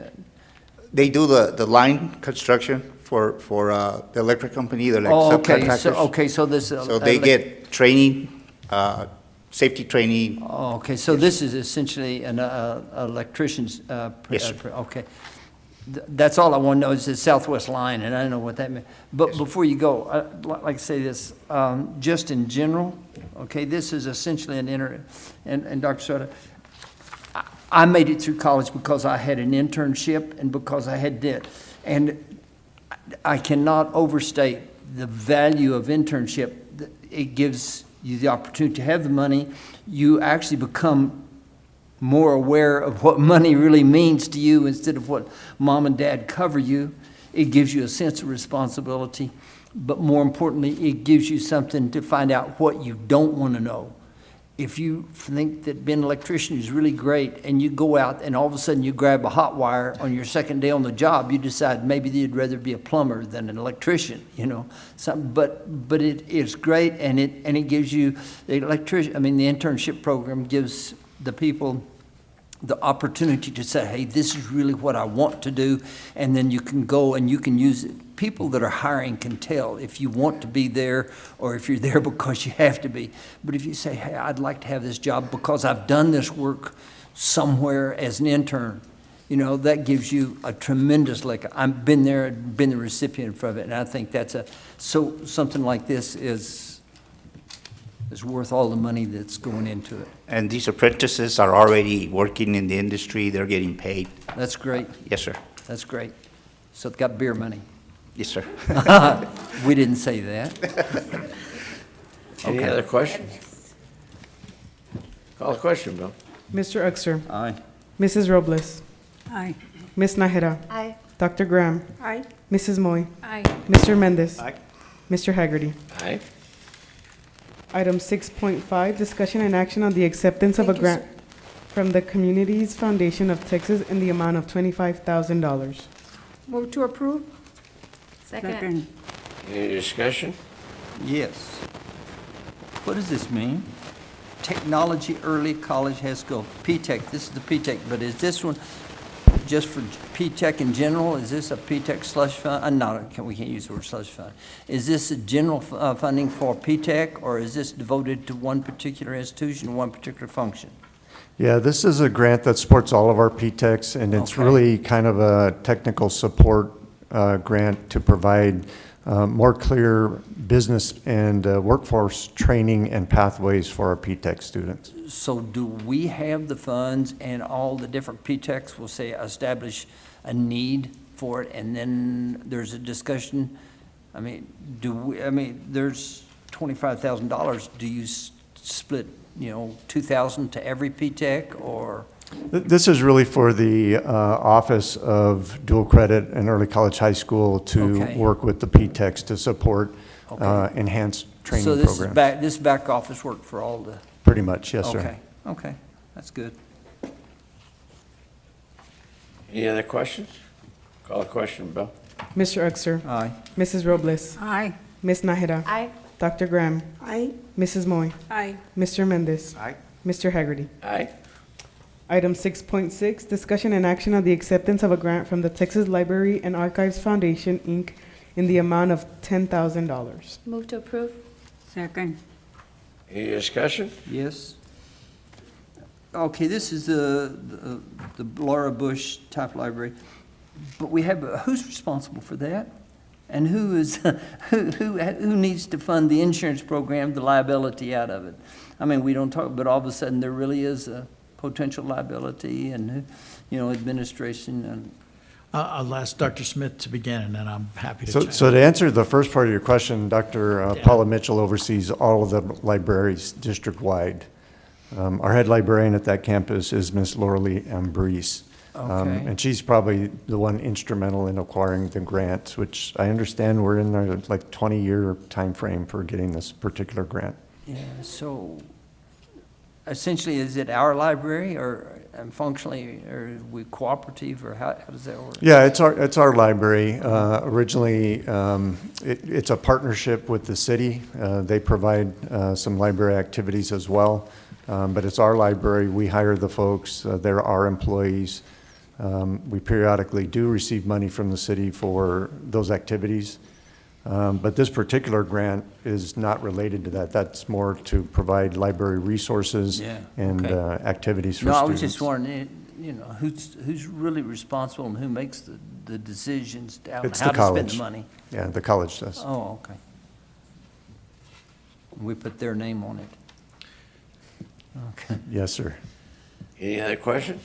[SPEAKER 15] They do the line construction for the electric company, they're like
[SPEAKER 3] Oh, okay,
[SPEAKER 15] subcontractors.
[SPEAKER 3] so this.
[SPEAKER 15] So they get training, safety training.
[SPEAKER 3] Oh, okay, so this is essentially an electrician's.
[SPEAKER 15] Yes, sir.
[SPEAKER 3] Okay. That's all I want to know is the Southwest Line, and I don't know what that means. But before you go, I'd like to say this, just in general, okay, this is essentially an and Dr. Soto, I made it through college because I had an internship and because I had debt. And I cannot overstate the value of internship. It gives you the opportunity to have the money. You actually become more aware of what money really means to you instead of what mom and dad cover you. It gives you a sense of responsibility. But more importantly, it gives you something to find out what you don't want to know. If you think that being an electrician is really great and you go out and all of a sudden you grab a hot wire on your second day on the job, you decide maybe you'd rather be a plumber than an electrician, But it is great, and it gives you the internship program gives the people the opportunity to say, hey, this is really what I want to do, and then you can go and you can use it. People that are hiring can tell if you want to be there or if you're there because you have to be. But if you say, hey, I'd like to have this job because I've done this work somewhere as an intern, that gives you a tremendous, I've been there, been the recipient of it, and I think that's something like this is is worth all the money that's going into it.
[SPEAKER 15] And these apprentices are already working in the industry, they're getting paid.
[SPEAKER 3] That's great.
[SPEAKER 15] Yes, sir.
[SPEAKER 3] That's great. So they've got beer money.
[SPEAKER 15] Yes, sir.
[SPEAKER 3] We didn't say that.
[SPEAKER 1] Any
[SPEAKER 3] Okay.
[SPEAKER 1] other questions? Call the question, Bill.
[SPEAKER 2] Mr. Uxer,
[SPEAKER 3] Aye.
[SPEAKER 2] Mrs. Robles,
[SPEAKER 11] Aye.
[SPEAKER 2] Ms. Nahida,
[SPEAKER 10] Aye.
[SPEAKER 2] Dr. Graham,
[SPEAKER 4] Aye.
[SPEAKER 2] Mrs. Moy,
[SPEAKER 8] Aye.
[SPEAKER 2] Mr. Mendez,
[SPEAKER 15] Aye.
[SPEAKER 2] Mr. Haggerty.
[SPEAKER 1] Aye.
[SPEAKER 2] Item 6.5, discussion and action on the acceptance of a
[SPEAKER 4] Thank you,
[SPEAKER 2] grant from the Communities Foundation of Texas in the amount of $25,000.
[SPEAKER 4] Move to approve?
[SPEAKER 11] Second.
[SPEAKER 1] Any discussion?
[SPEAKER 3] Yes. What does this mean? Technology Early College High School, P-TECH, this is the P-TECH, but is this one just for P-TECH in general? Is this a P-TECH slush fund? We can't use the word slush fund. Is this a general funding for P-TECH, or is this devoted to one particular institution, one particular function?
[SPEAKER 14] Yeah, this is a grant that supports all of our P-TECHs, and it's
[SPEAKER 3] Okay.
[SPEAKER 14] really kind of a technical support grant to provide more clear business and workforce training and pathways for our P-TECH students.
[SPEAKER 3] So do we have the funds, and all the different P-TECHs will say establish a need for it, and then there's a discussion? I mean, there's $25,000. Do you split, 2,000 to every P-TECH, or?
[SPEAKER 14] This is really for the Office of Dual Credit and Early College High School to
[SPEAKER 3] Okay.
[SPEAKER 14] work with the P-TECHs to support
[SPEAKER 3] Okay.
[SPEAKER 14] enhanced training
[SPEAKER 3] So this is
[SPEAKER 14] programs.
[SPEAKER 3] this back office work for all the?
[SPEAKER 14] Pretty much, yes, sir.
[SPEAKER 3] Okay, okay, that's good.
[SPEAKER 1] Any other questions? Call the question, Bill.
[SPEAKER 2] Mr. Uxer,
[SPEAKER 3] Aye.
[SPEAKER 2] Mrs. Robles,
[SPEAKER 11] Aye.
[SPEAKER 2] Ms. Nahida,
[SPEAKER 10] Aye.
[SPEAKER 2] Dr. Graham,
[SPEAKER 4] Aye.
[SPEAKER 2] Mrs. Moy,
[SPEAKER 8] Aye.
[SPEAKER 2] Mr. Mendez,
[SPEAKER 15] Aye.
[SPEAKER 2] Mr. Haggerty.
[SPEAKER 1] Aye.
[SPEAKER 2] Item 6.6, discussion and action on the acceptance of a grant from the Texas Library and Archives Foundation, Inc. in the amount of $10,000.
[SPEAKER 10] Move to approve?
[SPEAKER 11] Second.
[SPEAKER 1] Any discussion?
[SPEAKER 3] Yes. Okay, this is the Laura Bush type library, but we have, who's responsible for that? And who is, who needs to fund the insurance program, the liability out of it? I mean, we don't talk, but all of a sudden there really is a potential liability, and, administration and.
[SPEAKER 5] I'll ask Dr. Smith to begin, and then I'm happy to
[SPEAKER 14] So,
[SPEAKER 5] chat.
[SPEAKER 14] so to answer the first part of your question, Dr. Paula Mitchell oversees all of the libraries district-wide. Our head librarian at that campus is Miss Lauralee Ambrose.
[SPEAKER 3] Okay.
[SPEAKER 14] And she's probably the one instrumental in acquiring the grants, which I understand we're in our 20-year time frame for getting this particular grant.
[SPEAKER 3] Yeah, so essentially, is it our library, or functionally, are we cooperative, or how does that work?
[SPEAKER 14] Yeah, it's our library. Originally, it's a partnership with the city. They provide some library activities as well, but it's our library. We hire the folks. They're our employees. We periodically do receive money from the city for those activities. But this particular grant is not related to that. That's more to provide library resources
[SPEAKER 3] Yeah,
[SPEAKER 14] and
[SPEAKER 3] okay.
[SPEAKER 14] activities for
[SPEAKER 3] No,
[SPEAKER 14] students.
[SPEAKER 3] I was just wondering, who's really responsible, and who makes the decisions down
[SPEAKER 14] It's
[SPEAKER 3] how
[SPEAKER 14] the
[SPEAKER 3] to spend
[SPEAKER 14] college.
[SPEAKER 3] the money?
[SPEAKER 14] Yeah, the college does.
[SPEAKER 3] Oh, okay. We put their name on it. Okay.
[SPEAKER 14] Yes, sir.
[SPEAKER 1] Any other questions?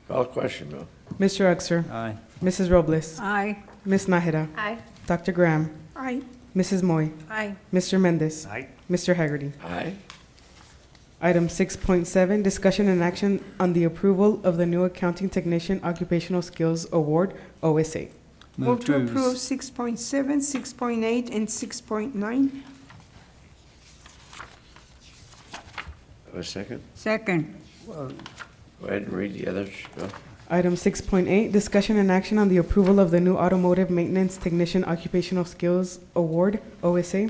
[SPEAKER 1] Call the question, Bill.
[SPEAKER 2] Mr. Uxer,
[SPEAKER 3] Aye.
[SPEAKER 2] Mrs. Robles,
[SPEAKER 11] Aye.
[SPEAKER 2] Ms. Nahida,
[SPEAKER 10] Aye.
[SPEAKER 2] Dr. Graham,
[SPEAKER 4] Aye.
[SPEAKER 2] Mrs. Moy,
[SPEAKER 8] Aye.
[SPEAKER 2] Mr. Mendez,
[SPEAKER 15] Aye.
[SPEAKER 2] Mr. Haggerty.
[SPEAKER 1] Aye.
[SPEAKER 2] Item 6.7, discussion and action on the approval of the new Accounting Technician Occupational Skills Award, OSA.
[SPEAKER 4] Move to approve 6.7, 6.8, and 6.9?
[SPEAKER 1] A second?
[SPEAKER 11] Second.
[SPEAKER 1] Go ahead and read the others, Bill.
[SPEAKER 2] Item 6.8, discussion and action on the approval of the new Automotive Maintenance Technician Occupational Skills Award, OSA.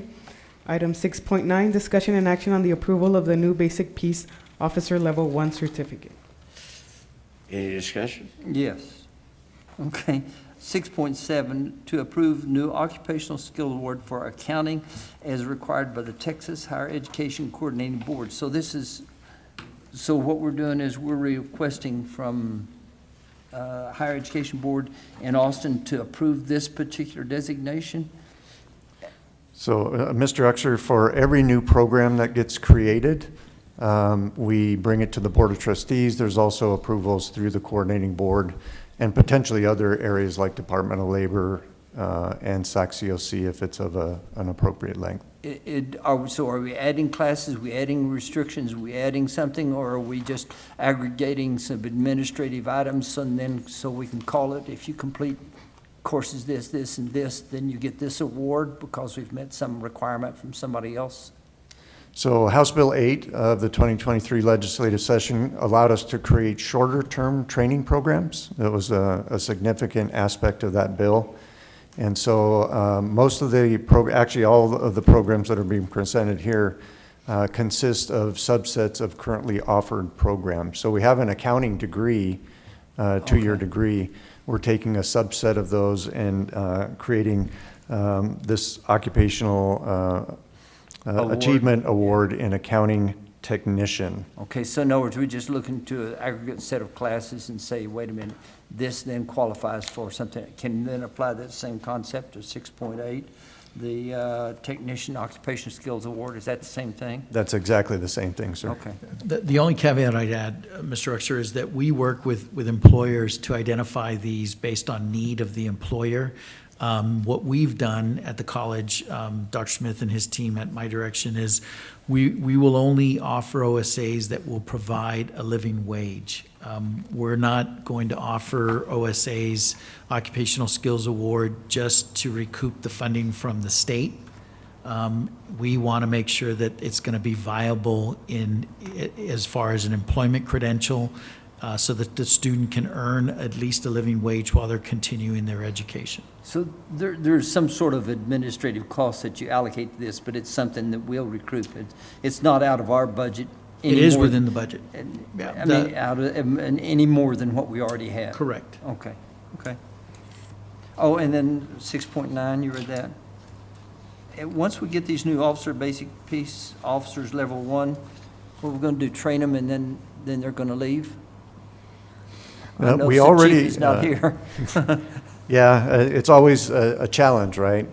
[SPEAKER 2] Item 6.9, discussion and action on the approval of the new Basic Peace Officer Level 1 certificate.
[SPEAKER 1] Any discussion?
[SPEAKER 3] Yes. Okay. 6.7, to approve new occupational skill award for accounting as required by the Texas Higher Education Coordinating Board. So what we're doing is we're requesting from Higher Education Board in Austin to approve this particular designation?
[SPEAKER 14] So, Mr. Uxer, for every new program that gets created, we bring it to the Board of Trustees. There's also approvals through the coordinating board and potentially other areas like Department of Labor and SAC-COC if it's of an appropriate length.
[SPEAKER 3] So are we adding classes, we adding restrictions, we adding something, or are we just aggregating some administrative items and then, so we can call it, if you complete courses this, this, and this, then you get this award because we've met some requirement from somebody else?
[SPEAKER 14] So House Bill 8 of the 2023 legislative session allowed us to create shorter-term training programs. That was a significant aspect of that bill. And so most of the, actually all of the programs that are being presented here consist of subsets of currently offered programs. So we have an accounting degree, two-year degree. We're taking a subset of those and creating this occupational achievement award in accounting technician.
[SPEAKER 3] Okay, so in other words, we're just looking to an aggregate set of classes and say, wait a minute, this then qualifies for something. Can you then apply that same concept of 6.8, the Technician Occupational Skills Award? Is that the same thing?
[SPEAKER 14] That's exactly the same thing, sir.
[SPEAKER 3] Okay.
[SPEAKER 5] The only caveat I'd add, Mr. Uxer, is that we work with employers to identify these based on need of the employer. What we've done at the college, Dr. Smith and his team at my direction, is we will only offer OSAs that will provide a living wage. We're not going to offer OSAs, Occupational Skills Award, just to recoup the funding from the state. We want to make sure that it's going to be viable as far as an employment credential, so that the student can earn at least a living wage while they're continuing their education.
[SPEAKER 3] So there's some sort of administrative cost that you allocate to this, but it's something that we'll recoup. It's not out of our budget.
[SPEAKER 5] It is within the budget. Yeah,
[SPEAKER 3] I mean, out of any more than what we already have.
[SPEAKER 5] Correct.
[SPEAKER 3] Okay, okay. Oh, and then 6.9, you read that? And once we get these new officer basic piece, officers level 1, what we're going to do, train them and then they're going to leave? I know
[SPEAKER 14] We
[SPEAKER 3] the
[SPEAKER 14] already,
[SPEAKER 3] chief is not here.
[SPEAKER 14] Yeah, it's always a challenge, right?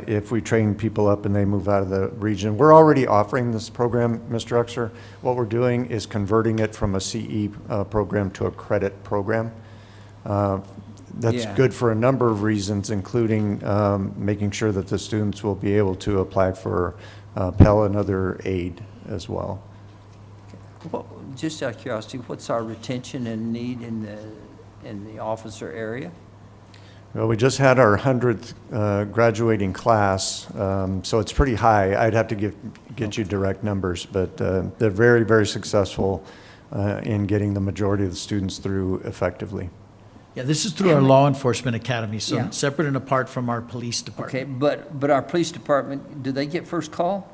[SPEAKER 14] If we train people up and they move out of the region. We're already offering this program, Mr. Uxer. What we're doing is converting it from a CE program to a credit program. That's good for a number of reasons, including making sure that the students will be able to apply for Pell and other aid as well.
[SPEAKER 3] Well, just out of curiosity, what's our retention and need in the officer area?
[SPEAKER 14] Well, we just had our 100th graduating class, so it's pretty high. I'd have to get you direct numbers, but they're very, very successful in getting the majority of the students through effectively.
[SPEAKER 5] Yeah, this is through our law enforcement academy, so separate and apart from our police department.
[SPEAKER 3] Okay, but our police department, do they get first call?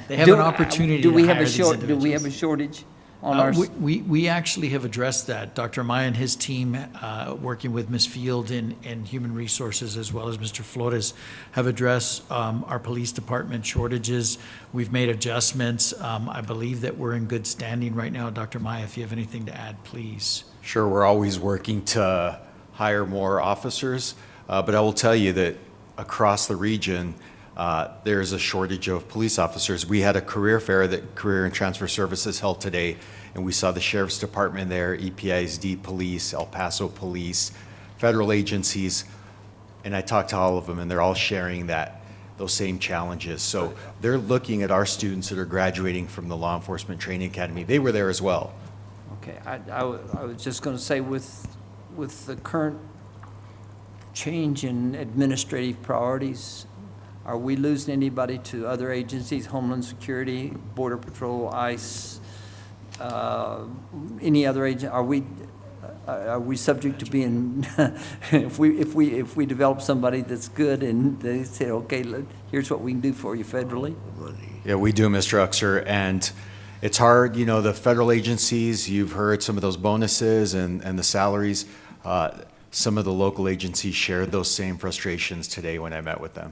[SPEAKER 5] They have an opportunity to hire these individuals.
[SPEAKER 3] Do we have a shortage on our?
[SPEAKER 5] We actually have addressed that. Dr. Maya and his team, working with Ms. Field and Human Resources, as well as Mr. Flores, have addressed our police department shortages. We've made adjustments. I believe that we're in good standing right now. Dr. Maya, if you have anything to add, please.
[SPEAKER 7] Sure, we're always working to hire more officers, but I will tell you that across the region, there's a shortage of police officers. We had a career fair that Career and Transfer Services held today, and we saw the Sheriff's Department there, EPISD Police, El Paso Police, federal agencies, and I talked to all of them, and they're all sharing those same challenges. So they're looking at our students that are graduating from the Law Enforcement Training Academy. They were there as well.
[SPEAKER 3] Okay, I was just going to say with the current change in administrative priorities, are we losing anybody to other agencies, Homeland Security, Border Patrol, ICE, any other agent? Are we subject to being, if we develop somebody that's good and they say, okay, here's what we can do for you federally?
[SPEAKER 7] Yeah, we do, Mr. Uxer, and it's hard, the federal agencies, you've heard some of those bonuses and the salaries. Some of the local agencies shared those same frustrations today when I met with them.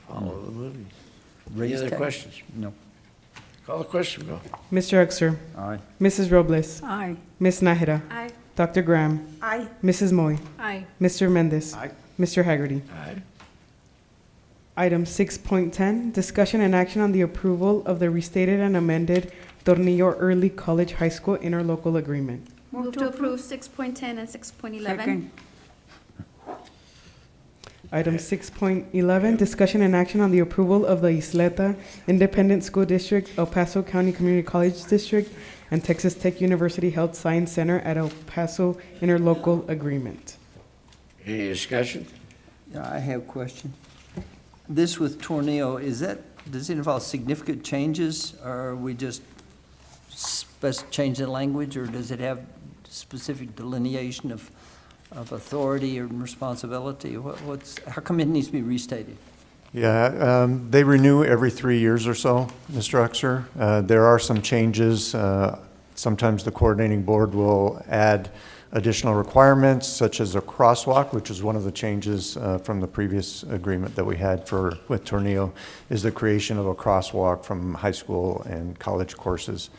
[SPEAKER 1] Follow the money. Any other questions?
[SPEAKER 3] No.
[SPEAKER 1] Call the question, Bill.
[SPEAKER 2] Mr. Uxer.
[SPEAKER 3] Aye.
[SPEAKER 2] Mrs. Robles.
[SPEAKER 4] Aye.
[SPEAKER 2] Ms. Nájera.
[SPEAKER 8] Aye.
[SPEAKER 2] Dr. Graham.
[SPEAKER 4] Aye.
[SPEAKER 2] Mrs. Moy.
[SPEAKER 8] Aye.
[SPEAKER 2] Mr. Mendez.
[SPEAKER 6] Aye.
[SPEAKER 2] Mr. Haggerty.
[SPEAKER 1] Aye.
[SPEAKER 2] Item 6.10, discussion and action on the approval of the restated and amended Tornillo Early College High School interlocal agreement.
[SPEAKER 16] Move to approve 6.10 and 6.11.
[SPEAKER 11] Second.
[SPEAKER 2] Item 6.11, discussion and action on the approval of the Isleta Independent School District, El Paso County Community College District, and Texas Tech University Health Science Center at El Paso interlocal agreement.
[SPEAKER 1] Any discussion?
[SPEAKER 3] Yeah, I have a question. This with Tornillo, does it involve significant changes, or are we just change the language, or does it have specific delineation of authority or responsibility? How come it needs to be restated?
[SPEAKER 14] Yeah, they renew every 3 years or so, Mr. Uxer. There are some changes. Sometimes the coordinating board will add additional requirements, such as a crosswalk, which is one of the changes from the previous agreement that we had with Tornillo, is the creation of a crosswalk from high school and college courses.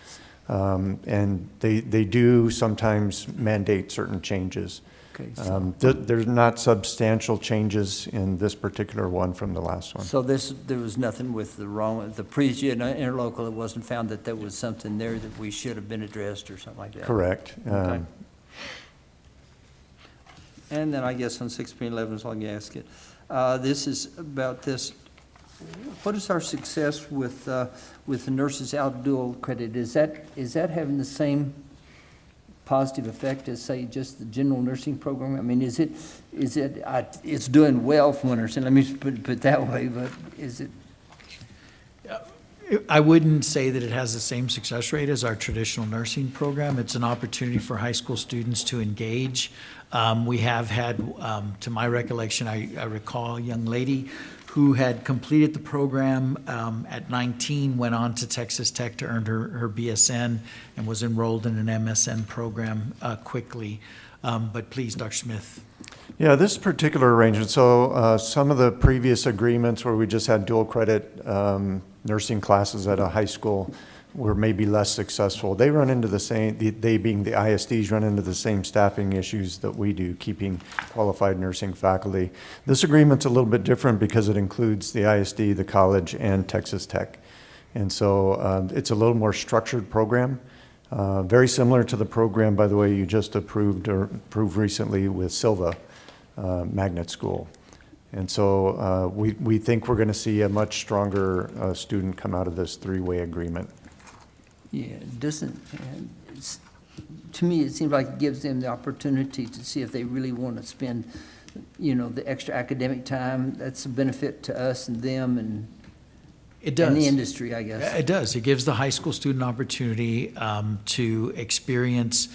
[SPEAKER 14] And they do sometimes mandate certain changes.
[SPEAKER 3] Okay,
[SPEAKER 14] There's not substantial changes in this particular one from the last one.
[SPEAKER 3] So there was nothing with the previous interlocal, it wasn't found that there was something there that we should have been addressed or something like that?
[SPEAKER 14] Correct.
[SPEAKER 3] Okay. And then I guess on 6.11 is all you ask it. This is about this. What is our success with the nurses out dual credit? Is that having the same positive effect as, say, just the general nursing program? I mean, it's doing well from what I understand. Let me put it that way, but is it?
[SPEAKER 5] I wouldn't say that it has the same success rate as our traditional nursing program. It's an opportunity for high school students to engage. We have had, to my recollection, I recall a young lady who had completed the program at 19, went on to Texas Tech to earn her BSN and was enrolled in an MSN program quickly. But please, Dr. Smith.
[SPEAKER 14] Yeah, this particular arrangement, so some of the previous agreements where we just had dual credit nursing classes at a high school were maybe less successful. They run into the same, they being the ISDs, run into the same staffing issues that we do, keeping qualified nursing faculty. This agreement's a little bit different because it includes the ISD, the college, and Texas Tech. And so it's a little more structured program. Very similar to the program, by the way, you just approved recently with Silva Magnet School. And so we think we're going to see a much stronger student come out of this three-way agreement.
[SPEAKER 3] Yeah, it doesn't, to me, it seems like it gives them the opportunity to see if they really want to spend, the extra academic time. That's a benefit to us and them and
[SPEAKER 5] It does.
[SPEAKER 3] and the industry, I guess.
[SPEAKER 5] It does. It gives the high school student opportunity to experience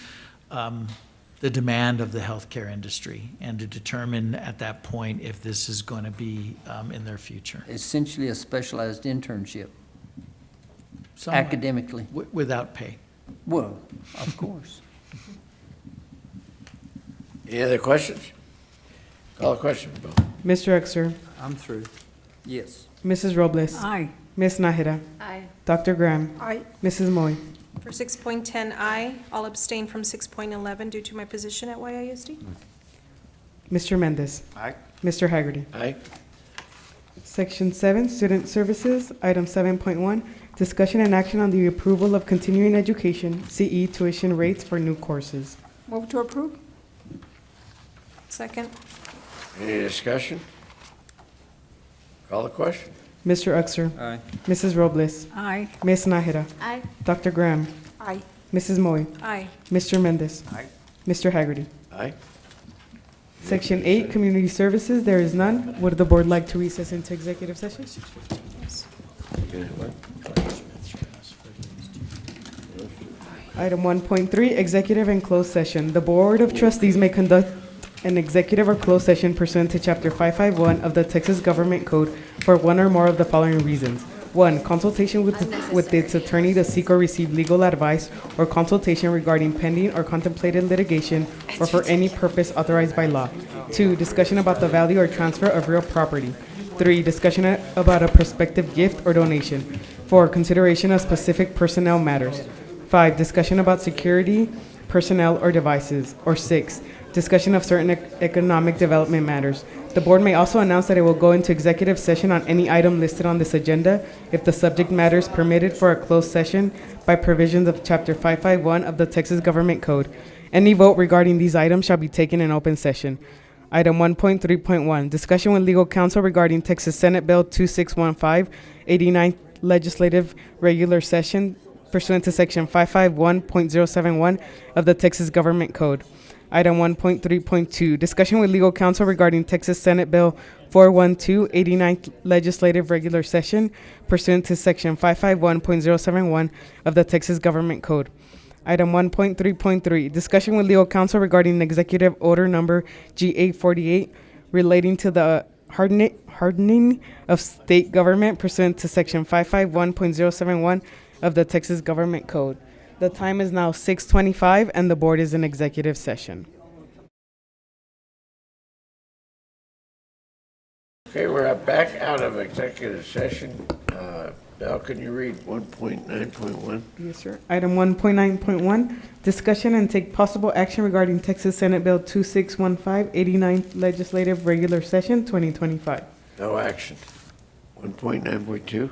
[SPEAKER 5] the demand of the healthcare industry and to determine at that point if this is going to be in their future.
[SPEAKER 3] Essentially a specialized internship,
[SPEAKER 5] Somewhat.
[SPEAKER 3] academically.
[SPEAKER 5] Without pay.
[SPEAKER 3] Well, of course.
[SPEAKER 1] Any other questions? Call a question, Bill.
[SPEAKER 2] Mr. Uxer,
[SPEAKER 3] I'm through. Yes.
[SPEAKER 2] Mrs. Robles,
[SPEAKER 11] Aye.
[SPEAKER 2] Ms. Nájera,
[SPEAKER 16] Aye.
[SPEAKER 2] Dr. Graham,
[SPEAKER 4] Aye.
[SPEAKER 2] Mrs. Moy.
[SPEAKER 8] For 6.10, aye. I'll abstain from 6.11 due to my position at YISD.
[SPEAKER 2] Mr. Mendez.
[SPEAKER 15] Aye.
[SPEAKER 2] Mr. Haggerty.
[SPEAKER 1] Aye.
[SPEAKER 2] Section 7, Student Services, Item 7.1, discussion and action on the approval of continuing education, CE tuition rates for new courses.
[SPEAKER 4] Move to approve?
[SPEAKER 8] Second.
[SPEAKER 1] Any discussion? Call the question.
[SPEAKER 2] Mr. Uxer,
[SPEAKER 3] Aye.
[SPEAKER 2] Mrs. Robles,
[SPEAKER 11] Aye.
[SPEAKER 2] Ms. Nájera,
[SPEAKER 16] Aye.
[SPEAKER 2] Dr. Graham,
[SPEAKER 4] Aye.
[SPEAKER 2] Mrs. Moy,
[SPEAKER 8] Aye.
[SPEAKER 2] Mr. Mendez.
[SPEAKER 15] Aye.
[SPEAKER 2] Mr. Haggerty.
[SPEAKER 1] Aye.
[SPEAKER 2] Section 8, Community Services, there is none. Would the board like to recess into executive session? Item 1.3, Executive and Closed Session. The Board of Trustees may conduct an executive or closed session pursuant to Chapter 551 of the Texas Government Code for one or more of the following reasons. 1, consultation with its attorney to seek or receive legal advice or consultation regarding pending or contemplated litigation or for any purpose authorized by law. 2, discussion about the value or transfer of real property. 3, discussion about a prospective gift or donation. 4, consideration of specific personnel matters. 5, discussion about security, personnel, or devices. Or 6, discussion of certain economic development matters. The board may also announce that it will go into executive session on any item listed on this agenda if the subject matter is permitted for a closed session by provisions of Chapter 551 of the Texas Government Code. Any vote regarding these items shall be taken in open session. Item 1.3.1, discussion with legal counsel regarding Texas Senate Bill 2615, 89th Legislative Regular Session pursuant to Section 551.071 of the Texas Government Code. Item 1.3.2, discussion with legal counsel regarding Texas Senate Bill 412, 89th Legislative Regular Session pursuant to Section 551.071 of the Texas Government Code. Item 1.3.3, discussion with legal counsel regarding Executive Order Number G848 relating to the hardening of state government pursuant to Section 551.071 of the Texas Government Code. The time is now 6:25 and the board is in executive session.
[SPEAKER 1] Okay, we're back out of executive session. Val, can you read 1.9.1?
[SPEAKER 2] Yes, sir. Item 1.9.1, discussion and take possible action regarding Texas Senate Bill 2615, 89th Legislative Regular Session, 2025.
[SPEAKER 1] No action. 1.9.2?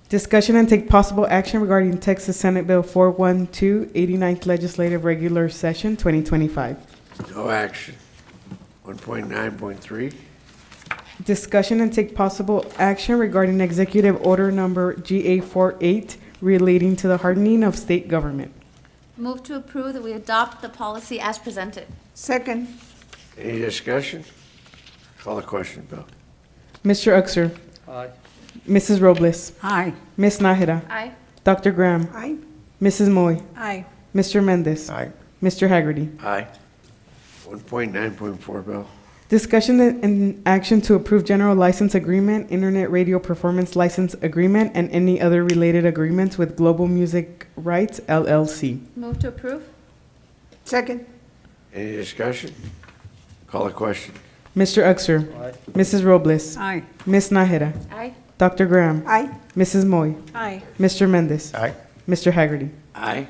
[SPEAKER 2] Discussion and take possible action regarding Texas Senate Bill 412, 89th Legislative Regular Session, 2025.
[SPEAKER 1] No action. 1.9.3?
[SPEAKER 2] Discussion and take possible action regarding Executive Order Number GA48 relating to the hardening of state government.
[SPEAKER 16] Move to approve that we adopt the policy as presented.
[SPEAKER 4] Second.
[SPEAKER 1] Any discussion? Call the question, Bill.
[SPEAKER 2] Mr. Uxer.
[SPEAKER 3] Aye.
[SPEAKER 2] Mrs. Robles.
[SPEAKER 4] Aye.
[SPEAKER 2] Ms. Nájera.
[SPEAKER 16] Aye.
[SPEAKER 2] Dr. Graham.
[SPEAKER 4] Aye.
[SPEAKER 2] Mrs. Moy.
[SPEAKER 11] Aye.
[SPEAKER 2] Mr. Mendez.
[SPEAKER 1] Aye.
[SPEAKER 2] Mr. Haggerty.
[SPEAKER 1] Aye. 1.9.4, Bill.
[SPEAKER 2] Discussion and action to approve general license agreement, internet radio performance license agreement, and any other related agreements with Global Music Rights, LLC.
[SPEAKER 16] Move to approve.
[SPEAKER 4] Second.
[SPEAKER 1] Any discussion? Call the question.
[SPEAKER 2] Mr. Uxer.
[SPEAKER 3] Aye.
[SPEAKER 2] Mrs. Robles.
[SPEAKER 4] Aye.
[SPEAKER 2] Ms. Nájera.
[SPEAKER 16] Aye.
[SPEAKER 2] Dr. Graham.
[SPEAKER 4] Aye.
[SPEAKER 2] Mrs. Moy.
[SPEAKER 11] Aye.
[SPEAKER 2] Mr. Mendez.
[SPEAKER 1] Aye.
[SPEAKER 2] Mr. Haggerty.
[SPEAKER 1] Aye.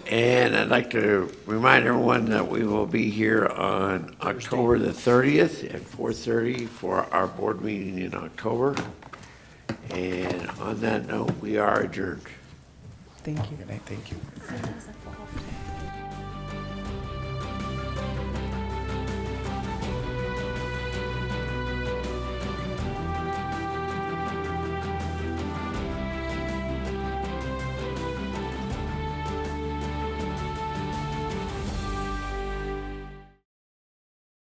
[SPEAKER 1] And I'd like to remind everyone that we will be here on October the 30th at 4:30 for our board meeting in October. And on that note, we are adjourned.
[SPEAKER 2] Thank you.
[SPEAKER 15] Good night, thank you.